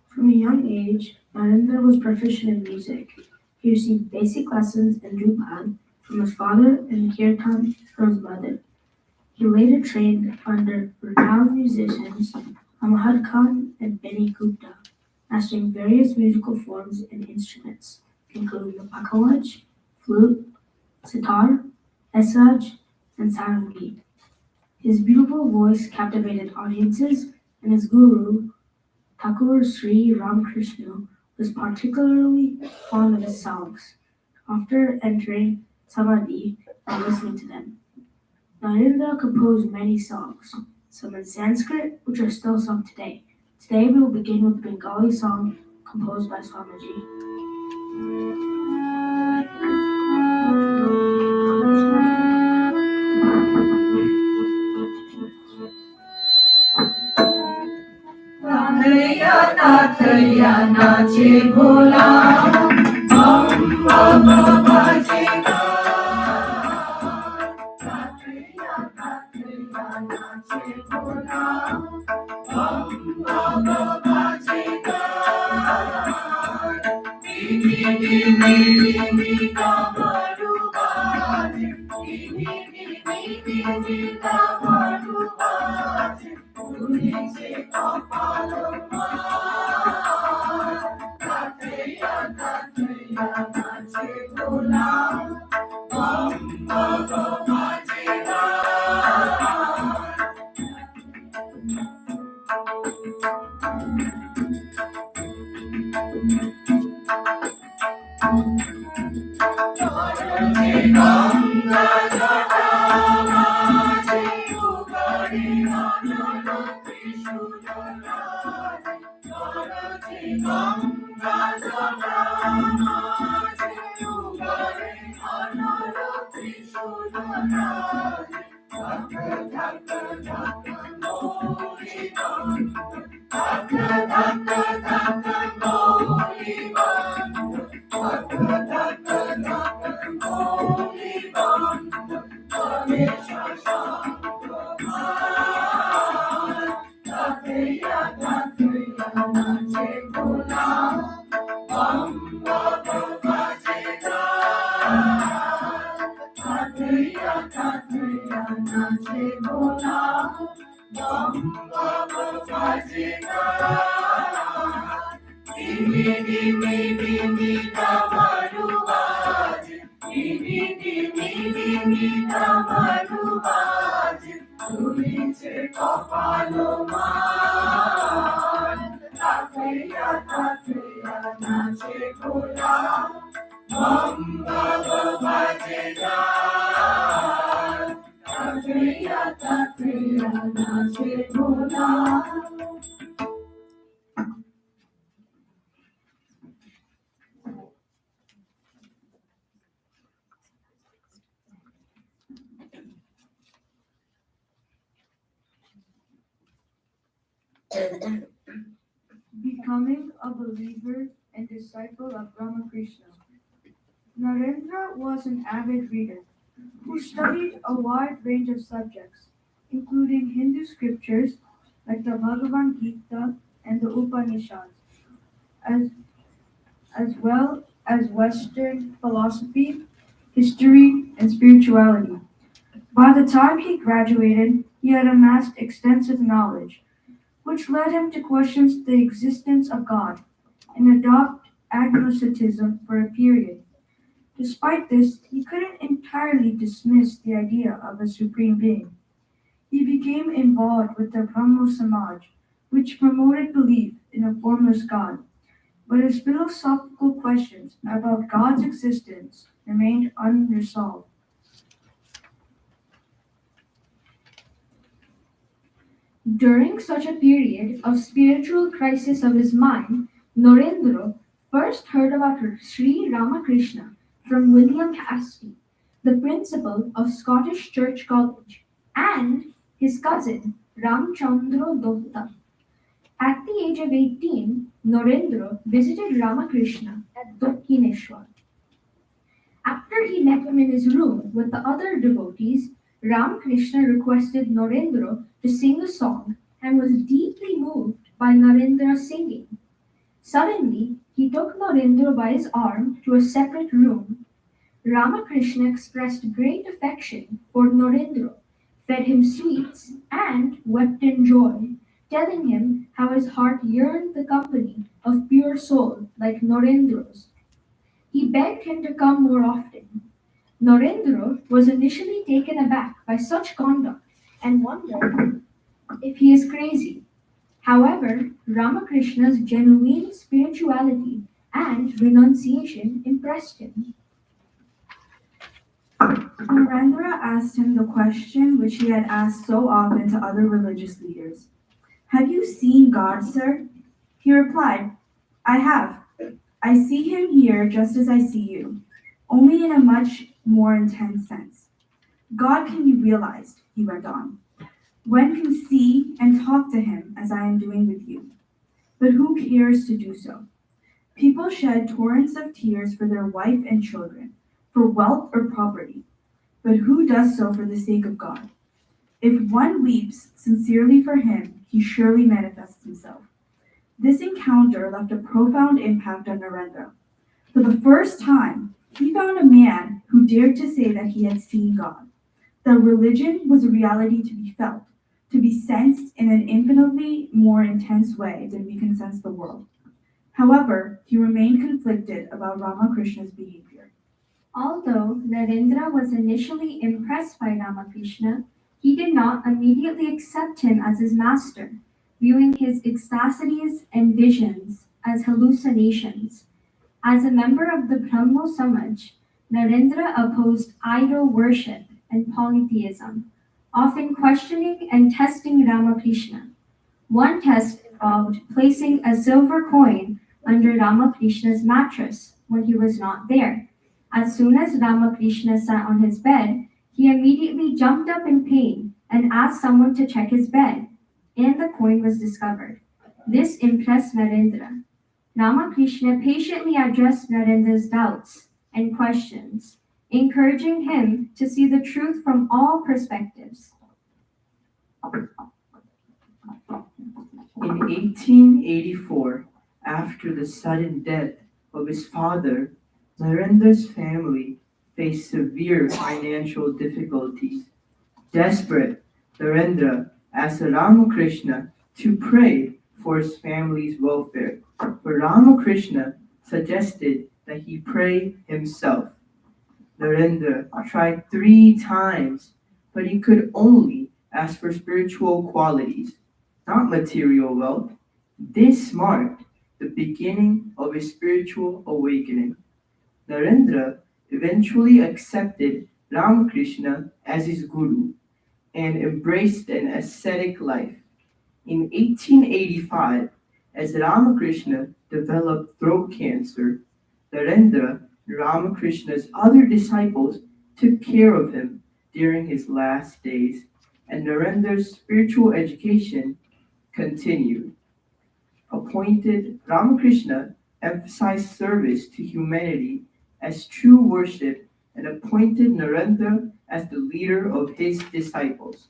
From a young age, Narendra was proficient in music. He received basic lessons in Drupad from his father and Kirtan from his mother. He later trained under renowned musicians Ahmad Khan and Benny Gupta, mastering various musical forms and instruments, including the pakhawaj, flute, sitar, esraj, and sarangi. His beautiful voice captivated audiences, and his guru, Thakur Sri Ramakrishna, was particularly fond of his songs. After entering Samadhi and listening to them, Narendra composed many songs, some in Sanskrit, which are still sung today. Today we will begin with a Bengali song composed by Swamiji. तातया नाचे भोला बम बम बजेगा तातया नाचे भोला बम बम बजेगा धीमी धीमी धीमी डमरू बाजे धीमी धीमी धीमी डमरू बाजे धुनी से कपालो मार तातया नाचे भोला बम बम बजेगा गंगा जटा माजे उगड़ी अनल त्रिशूल लाजे गंगा जटा माजे उगड़ी अनल त्रिशूल लाजे धक धक धक मोरी बंद धक धक धक मोरी बंद धक धक धक मोरी बंद गणेश शांत मान तातया नाचे भोला बम बम बजेगा तातया नाचे भोला बम बम बजेगा धीमी धीमी धीमी डमरू बाजे धीमी धीमी धीमी डमरू बाजे धुनी से कपालो मार तातया नाचे भोला बम बम बजेगा तातया नाचे भोला Becoming a believer and disciple of Ramakrishna. Narendra was an avid reader who studied a wide range of subjects, including Hindu scriptures like the Bhagavad Gita and the Upanishads, as well as Western philosophy, history, and spirituality. By the time he graduated, he had amassed extensive knowledge, which led him to question the existence of God and adopt agnosticism for a period. Despite this, he couldn't entirely dismiss the idea of a supreme being. He became involved with the Brahmo Samaj, which promoted belief in a formless God. But his philosophical questions about God's existence remained unresolved. During such a period of spiritual crisis of his mind, Narendra first heard about Sri Ramakrishna from William Hastie, the principal of Scottish Church College, and his cousin Ramchandra Datta. At the age of 18, Narendra visited Ramakrishna at Dakshineshwar. After he met him in his room with the other devotees, Ramakrishna requested Narendra to sing a song and was deeply moved by Narendra's singing. Suddenly, he took Narendra by his arm to a separate room. Ramakrishna expressed great affection for Narendra, fed him sweets, and wept in joy, telling him how his heart yearned the company of pure soul like Narendra's. He begged him to come more often. Narendra was initially taken aback by such conduct and wondered if he is crazy. However, Ramakrishna's genuine spirituality and renunciation impressed him. Narendra asked him the question which he had asked so often to other religious leaders. Have you seen God, sir? He replied, I have. I see him here just as I see you, only in a much more intense sense. God can be realized, he went on. One can see and talk to him as I am doing with you. but who cares to do so? People shed torrents of tears for their wife and children, for wealth or property, but who does so for the sake of God? If one weeps sincerely for him, he surely manifests himself. This encounter left a profound impact on Narendra. For the first time, he found a man who dared to say that he had seen God, that religion was a reality to be felt, to be sensed in an infinitely more intense way than we can sense the world. However, he remained conflicted about Ramakrishna's behavior. Although Narendra was initially impressed by Ramakrishna, he did not immediately accept him as his master, viewing his ecstasies and visions as hallucinations. As a member of the Brahmo Samaj, Narendra opposed idol worship and polytheism, often questioning and testing Ramakrishna. One test involved placing a silver coin under Ramakrishna's mattress when he was not there. As soon as Ramakrishna sat on his bed, he immediately jumped up in pain and asked someone to check his bed, and the coin was discovered. This impressed Narendra. Ramakrishna patiently addressed Narendra's doubts and questions, encouraging him to see the truth from all perspectives. In 1884, after the sudden death of his father, Narendra's family faced severe financial difficulties. Desperate, Narendra asked Ramakrishna to pray for his family's welfare, but Ramakrishna suggested that he pray himself. Narendra tried 3 times, but he could only ask for spiritual qualities, not material wealth. This marked the beginning of his spiritual awakening. Narendra eventually accepted Ramakrishna as his guru and embraced an ascetic life. In 1885, as Ramakrishna developed throat cancer, Narendra, Ramakrishna's other disciples, took care of him during his last days, and Narendra's spiritual education continued. Appointed, Ramakrishna emphasized service to humanity as true worship and appointed Narendra as the leader of his disciples.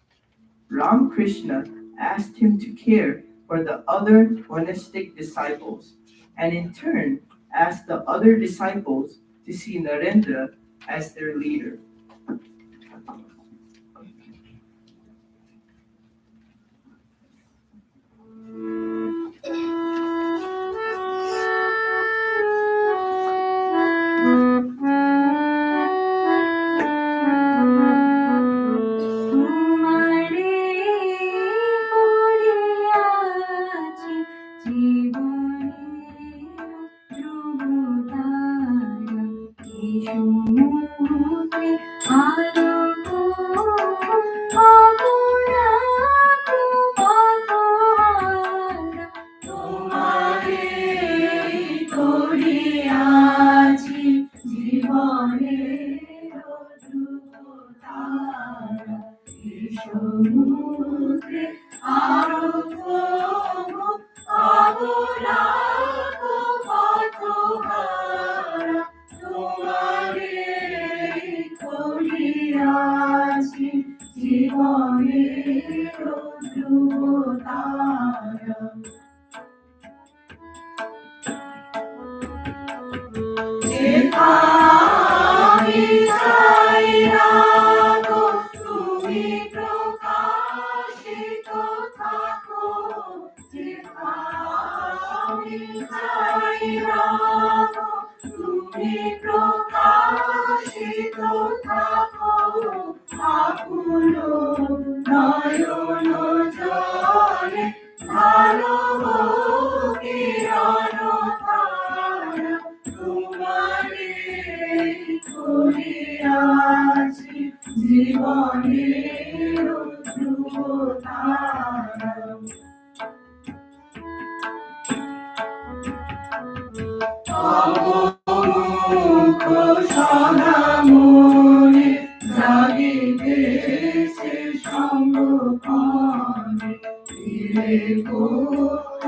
Ramakrishna asked him to care for the other monastic disciples, and in turn asked the other disciples to see Narendra as their leader.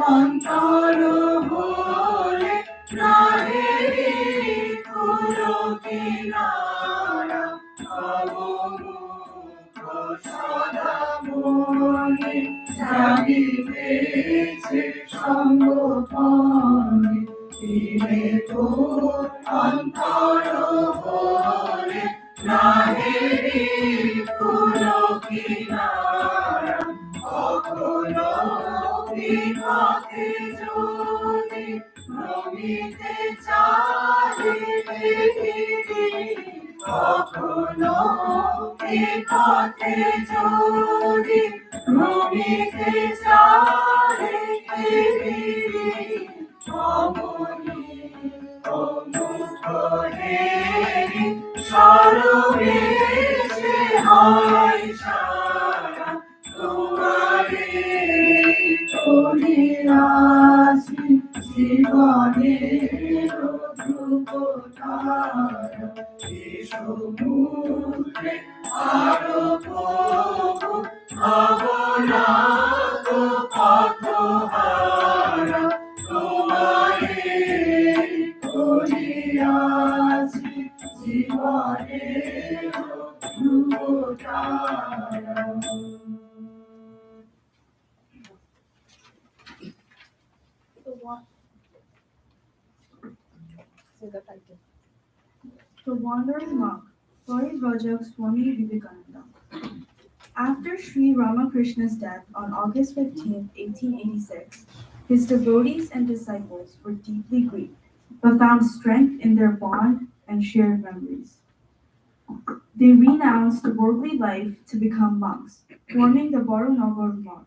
Antara হয়েছে সঙ্গপনে দিলে তো অন্তর ভরে নাহেরি ফুলো কিনারা কখনো বিপথে যদি নমিতে চাহে কখনো বিপথে যদি নমিতে চাহে অমনি অমুখেরি স্মরণে সে হয় সারা তোমারে করিয়াছি জীবনের ধ্রুবতারা সমুদ্রে আরো প্রভু ভাবনা তো পথহারা তোমারে করিয়াছি জীবনের ধ্রুবতারা। The Wandering Monk, Gauri Rajak Swami Vivekananda. After Sri Ramakrishna's death on August 15, 1886, his devotees and disciples were deeply grieved, but found strength in their bond and shared memories. They renounced worldly life to become monks, forming the Varunagar monk.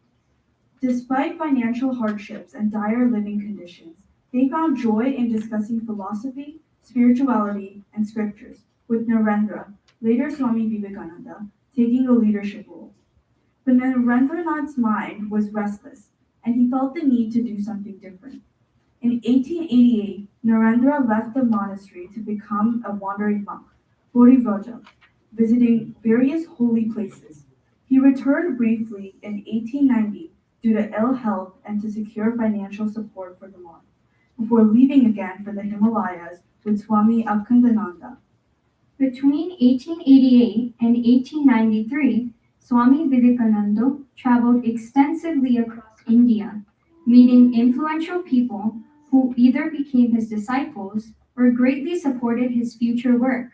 Despite financial hardships and dire living conditions, they found joy in discussing philosophy, spirituality, and scriptures, with Narendra, later Swami Vivekananda, taking a leadership role. But Narendranath's mind was restless, and he felt the need to do something different. In 1888, Narendra left the monastery to become a wandering monk, Bodhivraja, visiting various holy places. He returned briefly in 1890 due to ill health and to secure financial support for the monk, before leaving again for the Himalayas with Swami Akhandananda. Between 1888 and 1893, Swami Vivekananda traveled extensively across India, meeting influential people who either became his disciples or greatly supported his future work.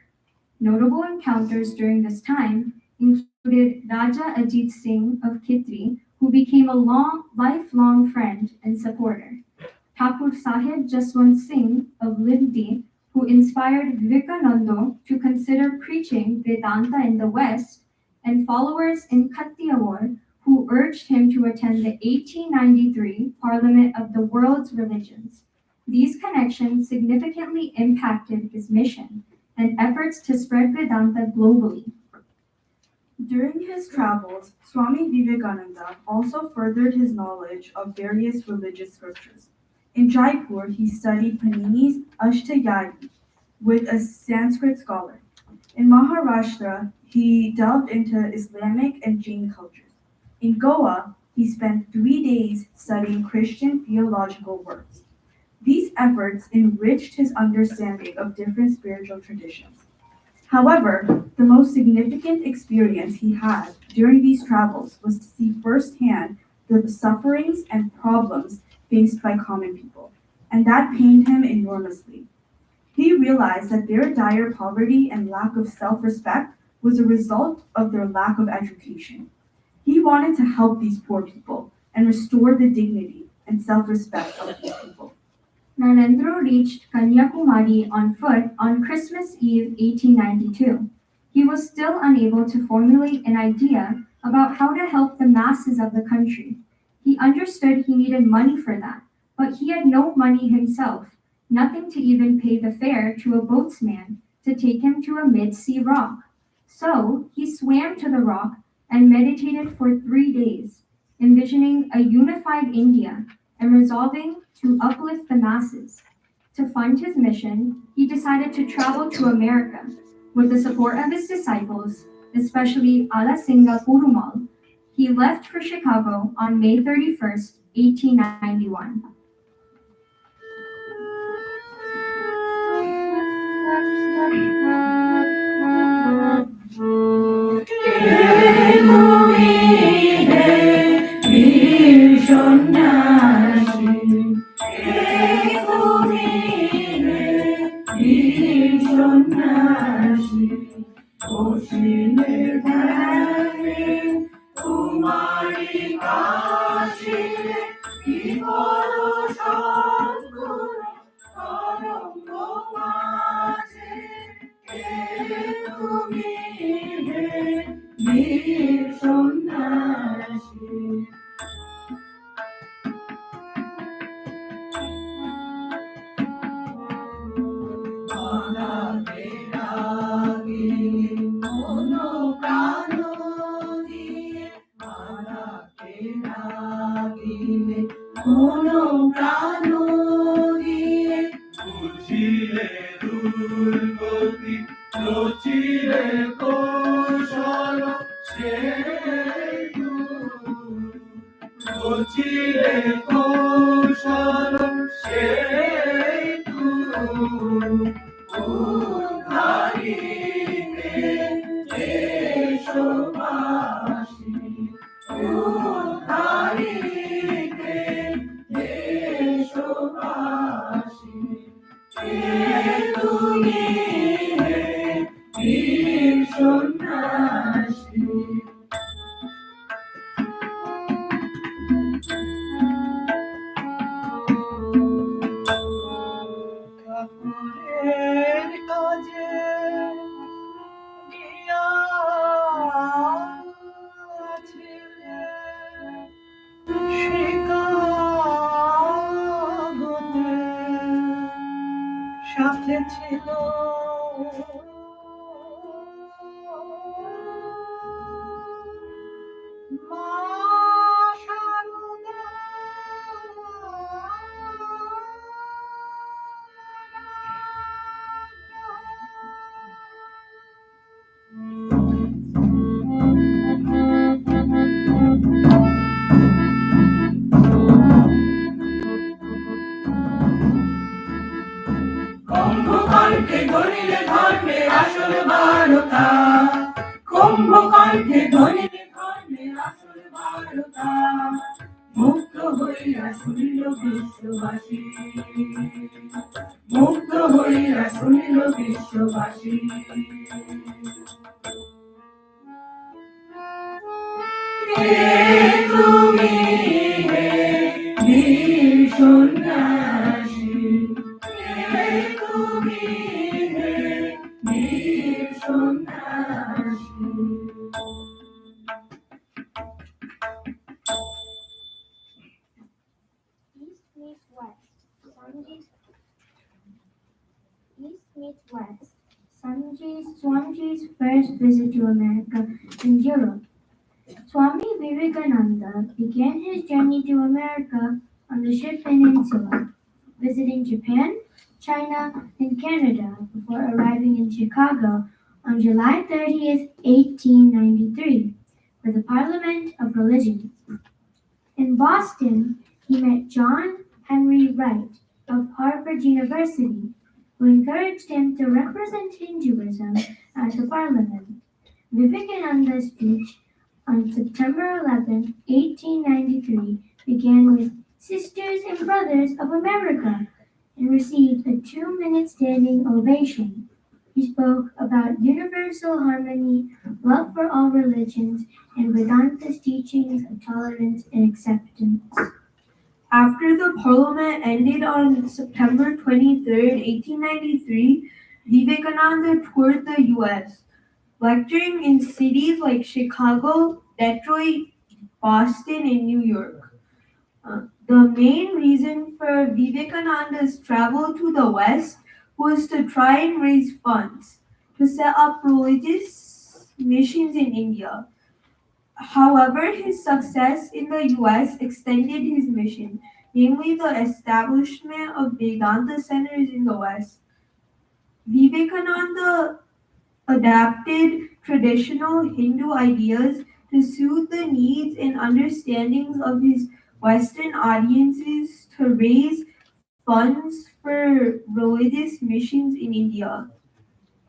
Notable encounters during this time included Raja Ajit Singh of Khitri, who became a lifelong friend and supporter, Thakur Sahib Jaswant Singh of Lindi, who inspired Vivekananda to consider preaching Vedanta in the West, and followers in Kathiawar who urged him to attend the 1893 Parliament of the World's Religions. These connections significantly impacted his mission and efforts to spread Vedanta globally. During his travels, Swami Vivekananda also furthered his knowledge of various religious scriptures. In Jaipur, he studied Panini's Ashtayagi with a Sanskrit scholar. In Maharashtra, he delved into Islamic and Jain cultures. In Goa, he spent 3 days studying Christian theological works. These efforts enriched his understanding of different spiritual traditions. However, the most significant experience he had during these travels was to see firsthand the sufferings and problems faced by common people, and that pained him enormously. He realized that their dire poverty and lack of self-respect was a result of their lack of education. He wanted to help these poor people and restore the dignity and self-respect of these people. Narendra reached Kanyakumari on foot on Christmas Eve 1892. He was still unable to formulate an idea about how to help the masses of the country. He understood he needed money for that, but he had no money himself, nothing to even pay the fare to a boatsman to take him to a mid-sea rock. So he swam to the rock and meditated for 3 days, envisioning a unified India and resolving to uplift the masses. To fund his mission, he decided to travel to America. With the support of his disciples, especially Alasinga Purumal, he left for Chicago on May 31st, 1891. Shonna ছিলে ধ্যানে তোমারি কাছে বিপদ সংকুল তরঙ্গ মাঝে কে তুমি হে বীর সন্ন্যাসী অনাথে রাগিনী মনো প্রাণ দিয়ে অনাথে রাগিনী মনো প্রাণ দিয়ে বুঝিলে দুর্গতি রচিলে কৌশল সেই রচিলে কৌশল সেই উদ্ধারিতে দেশবাসী উদ্ধারিতে দেশবাসী কে তুমি হে বীর সন্ন্যাসী ঠাকুরের কাজে গিয়াছিলে শিকাগোতে সাথে ছিল মা শারদা কুম্ভকণ্ঠে ধরিলে ধর্মের আসল বারতা কুম্ভকণ্ঠে ধরিলে ধর্মের আসল বারতা মুক্ত হইয়া শুনিল বিশ্ববাসী মুক্ত হইয়া শুনিল বিশ্ববাসী কে তুমি হে বীর সন্ন্যাসী কে তুমি হে বীর সন্ন্যাসী East meets West. Swamiji's first visit to America and Europe. Swami Vivekananda began his journey to America on the Ship Peninsula, visiting Japan, China, and Canada before arriving in Chicago on July 30th, 1893, for the Parliament of Religions. In Boston, he met John Henry Wright of Harvard University, who encouraged him to represent Hinduism at the Parliament. Vivekananda's speech on September 11, 1893, began with Sisters and Brothers of America and received a 2-minute standing ovation. He spoke about universal harmony, love for all religions, and Vedanta's teachings of tolerance and acceptance. After the parliament ended on September 23rd, 1893, Vivekananda toured the US, lecturing in cities like Chicago, Detroit, Boston, and New York. The main reason for Vivekananda's travel to the West was to try and raise funds to set up religious missions in India. However, his success in the US extended his mission, namely the establishment of Vedanta centers in the West. Vivekananda adapted traditional Hindu ideas to suit the needs and understandings of his Western audiences to raise funds for religious missions in India.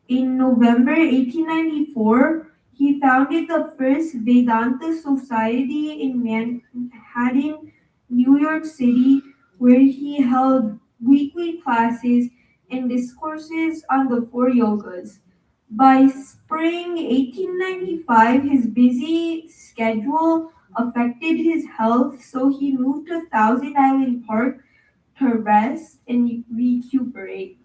In November 1894, he founded the first Vedanta Society in Manhattan, New York City, where he held weekly classes and discourses on the 4 yogas. By spring 1895, his busy schedule affected his health, so he moved to Thousand Island Park to rest and recuperate.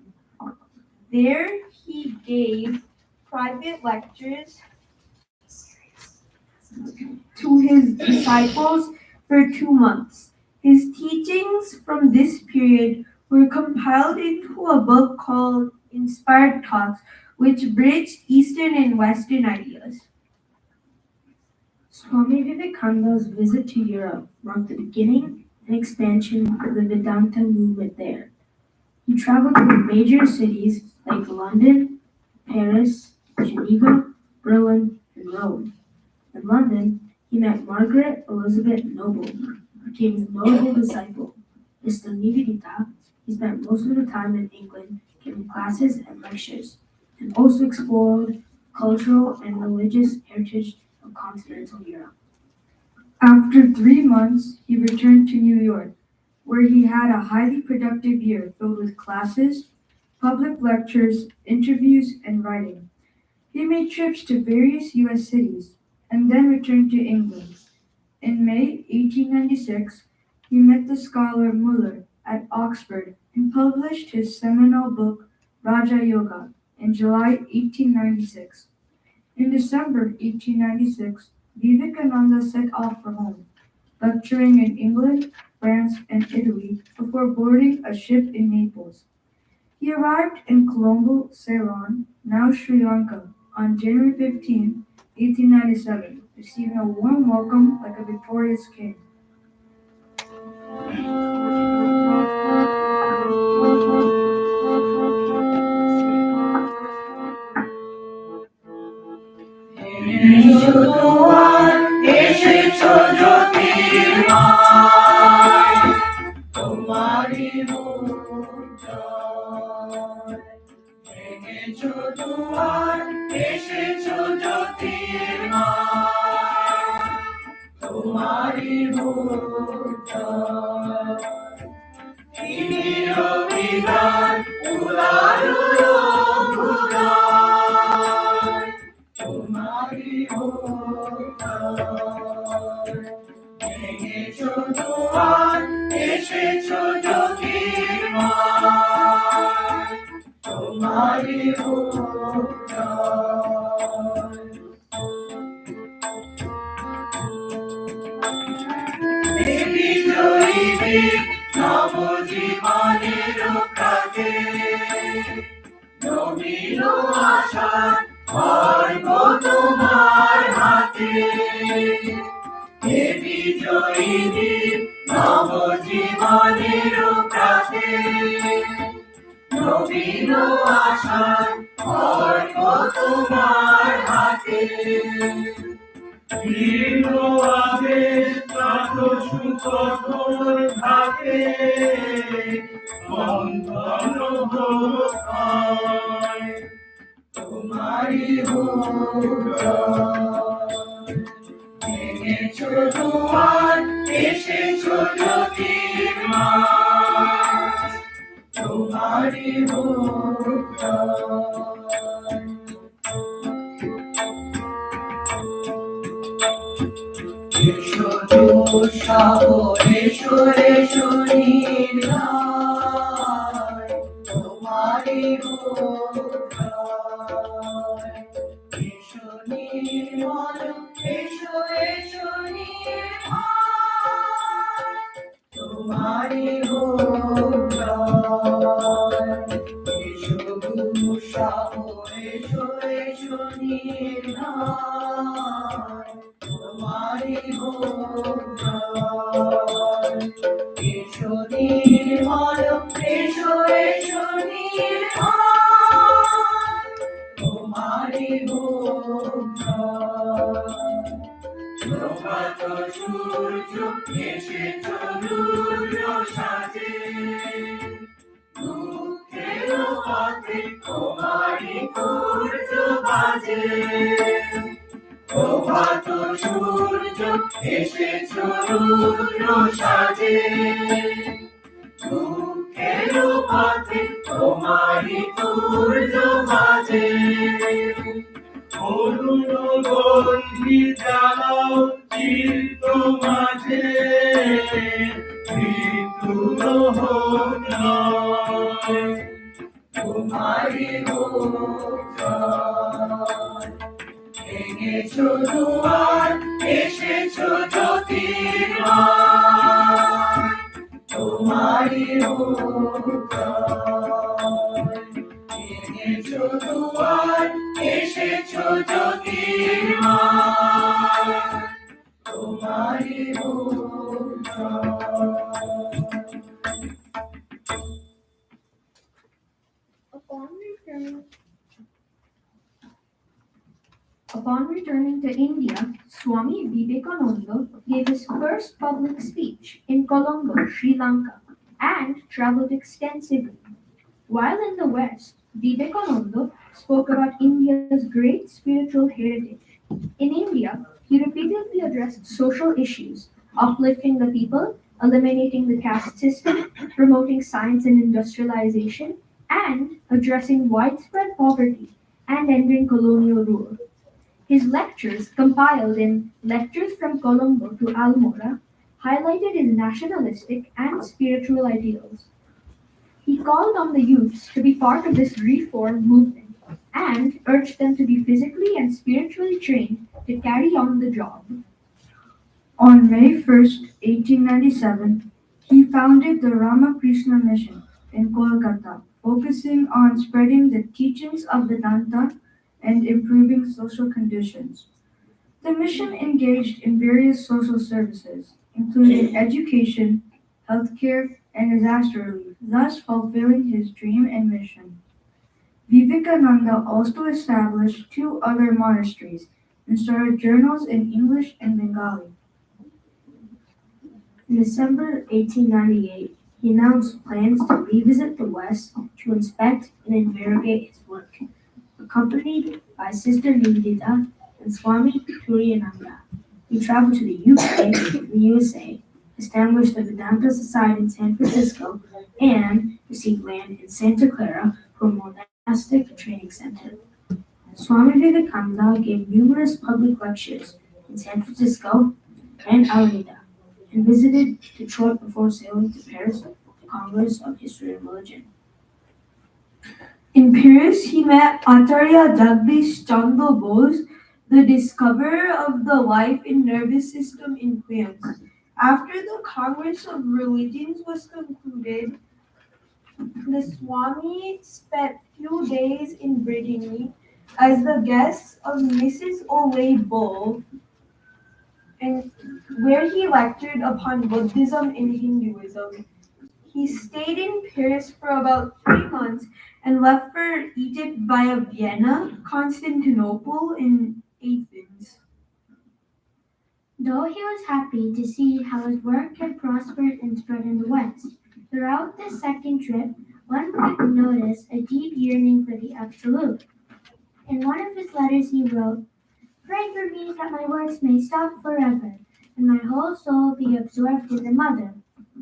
There, he gave private lectures to his disciples for 2 months. His teachings from this period were compiled into a book called Inspired Talks, which bridged Eastern and Western ideas. Swami Vivekananda's visit to Europe marked the beginning and expansion of the Vedanta movement there. He traveled to major cities like London, Paris, Geneva, Berlin, and Rome. In London, he met Margaret Elizabeth Noble, who became his notable disciple. Mr. Nivedita, he spent most of the time in England giving classes and lectures, and also explored cultural and religious heritage of continental Europe. After 3 months, he returned to New York, where he had a highly productive year filled with classes, public lectures, interviews, and writing. He made trips to various U.S. cities and then returned to England. In May 1896, he met the scholar Muller at Oxford and published his seminal book Raja Yoga in July 1896. In December 1896, Vivekananda set off for home, lecturing in England, France, and Italy before boarding a ship in Naples. He arrived in Colombo, Ceylon, now Sri Lanka, on January 15, 1897, receiving a warm welcome like a victorious king. তোমারি তুর্য মাঝে অরুণ গন্ধি জ্বালাও চিত্ত মাঝে মৃত্যুর হোক নয় তোমারি রূপ ভেঙেছো দুয়ার এসেছো জ্যোতির্ময় তোমারি রূপ ভেঙেছো দুয়ার এসেছো জ্যোতির্ময় তোমারি রূপ Upon returning to India, Swami Vivekananda gave his first public speech in Colombo, Sri Lanka, and traveled extensively. While in the West, Vivekananda spoke about India's great spiritual heritage. In India, he repeatedly addressed social issues, uplifting the people, eliminating the caste system, promoting science and industrialization, and addressing widespread poverty and ending colonial rule. His lectures, compiled in Lectures from Colombo to Almora, highlighted his nationalistic and spiritual ideals. He called on the youths to be part of this reform movement and urged them to be physically and spiritually trained to carry on the job. On May 1st, 1897, he founded the Ramakrishna Mission in Kolkata, focusing on spreading the teachings of Vedanta and improving social conditions. The mission engaged in various social services, including education, healthcare, and disaster relief, thus fulfilling his dream and mission. Vivekananda also established 2 other monasteries and started journals in English and Bengali. In December 1898, he announced plans to revisit the West to inspect and interrogate his work, accompanied by Sister Nivedita and Swami Turiyananda. He traveled to the UK and the USA, established the Vedanta Society in San Francisco, and received land in Santa Clara for a monastic training center. Swami Vivekananda gave numerous public lectures in San Francisco and Alameda, and visited Detroit before sailing to Paris for the Congress of History and Religion. In Paris, he met Acharya Jagdish Chandra Bose, the discoverer of the life and nervous system in plants. After the Congress of Religions was concluded, the Swami spent few days in Brittany as the guest of Mrs. Ole Bull, and where he lectured upon Buddhism and Hinduism. He stayed in Paris for about 3 months and left for Egypt via Vienna, Constantinople, and Athens. Though he was happy to see how his work had prospered and spread in the West, throughout this second trip, one could notice a deep yearning for the Absolute. In one of his letters he wrote, "Pray for me that my works may stop forever, and my whole soul be absorbed in the Mother.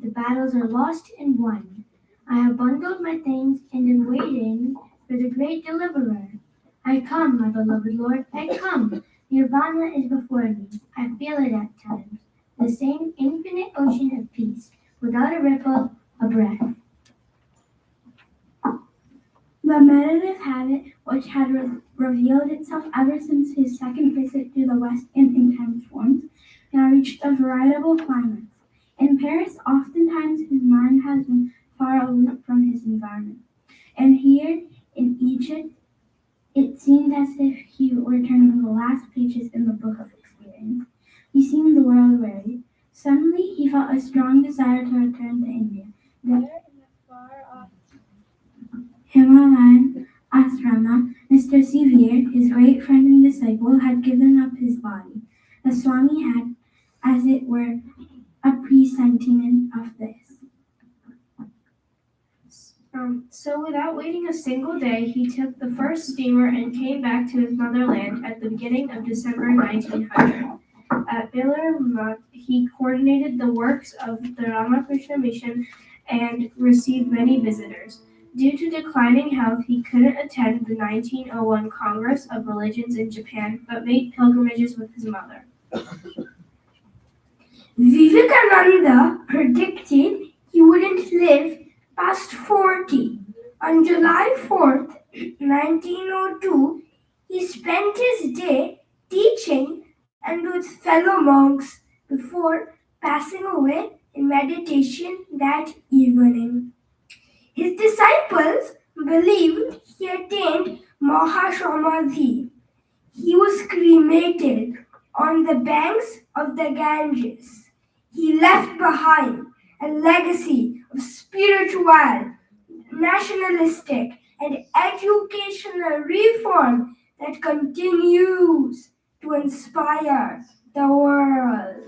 The battles are lost and won. I have bundled my things and am waiting for the great Deliverer. I come, my beloved Lord, I come. Nirvana is before me. I feel it at times. The same infinite ocean of peace, without a ripple, a breath." The meditative habit, which had revealed itself ever since his second visit to the West in intense forms, now reached a veritable climax. In Paris, oftentimes his mind has been far aloof from his environment. And here, in Egypt, it seemed as if he were turning the last pages in the book of experience. He seemed the world weary. Suddenly, he felt a strong desire to return to India. There, in the far-off Himalayan asrama, Mr. Sevier, his great friend and disciple, had given up his body. The Swami had, as it were, a presentiment of this. So without waiting a single day, he took the first steamer and came back to his motherland at the beginning of December 1900. At Bilar, he coordinated the works of the Ramakrishna Mission and received many visitors. Due to declining health, he couldn't attend the 1901 Congress of Religions in Japan, but made pilgrimages with his mother. Vivekananda predicted he wouldn't live past 40. On July 4th, 1902, he spent his day teaching and with fellow monks before passing away in meditation that evening. His disciples believed he attained Mahasamadhi. He was cremated on the banks of the Ganges. He left behind a legacy of spiritual, nationalistic, and educational reform that continues to inspire the world.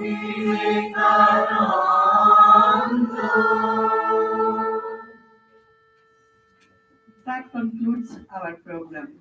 That concludes our program.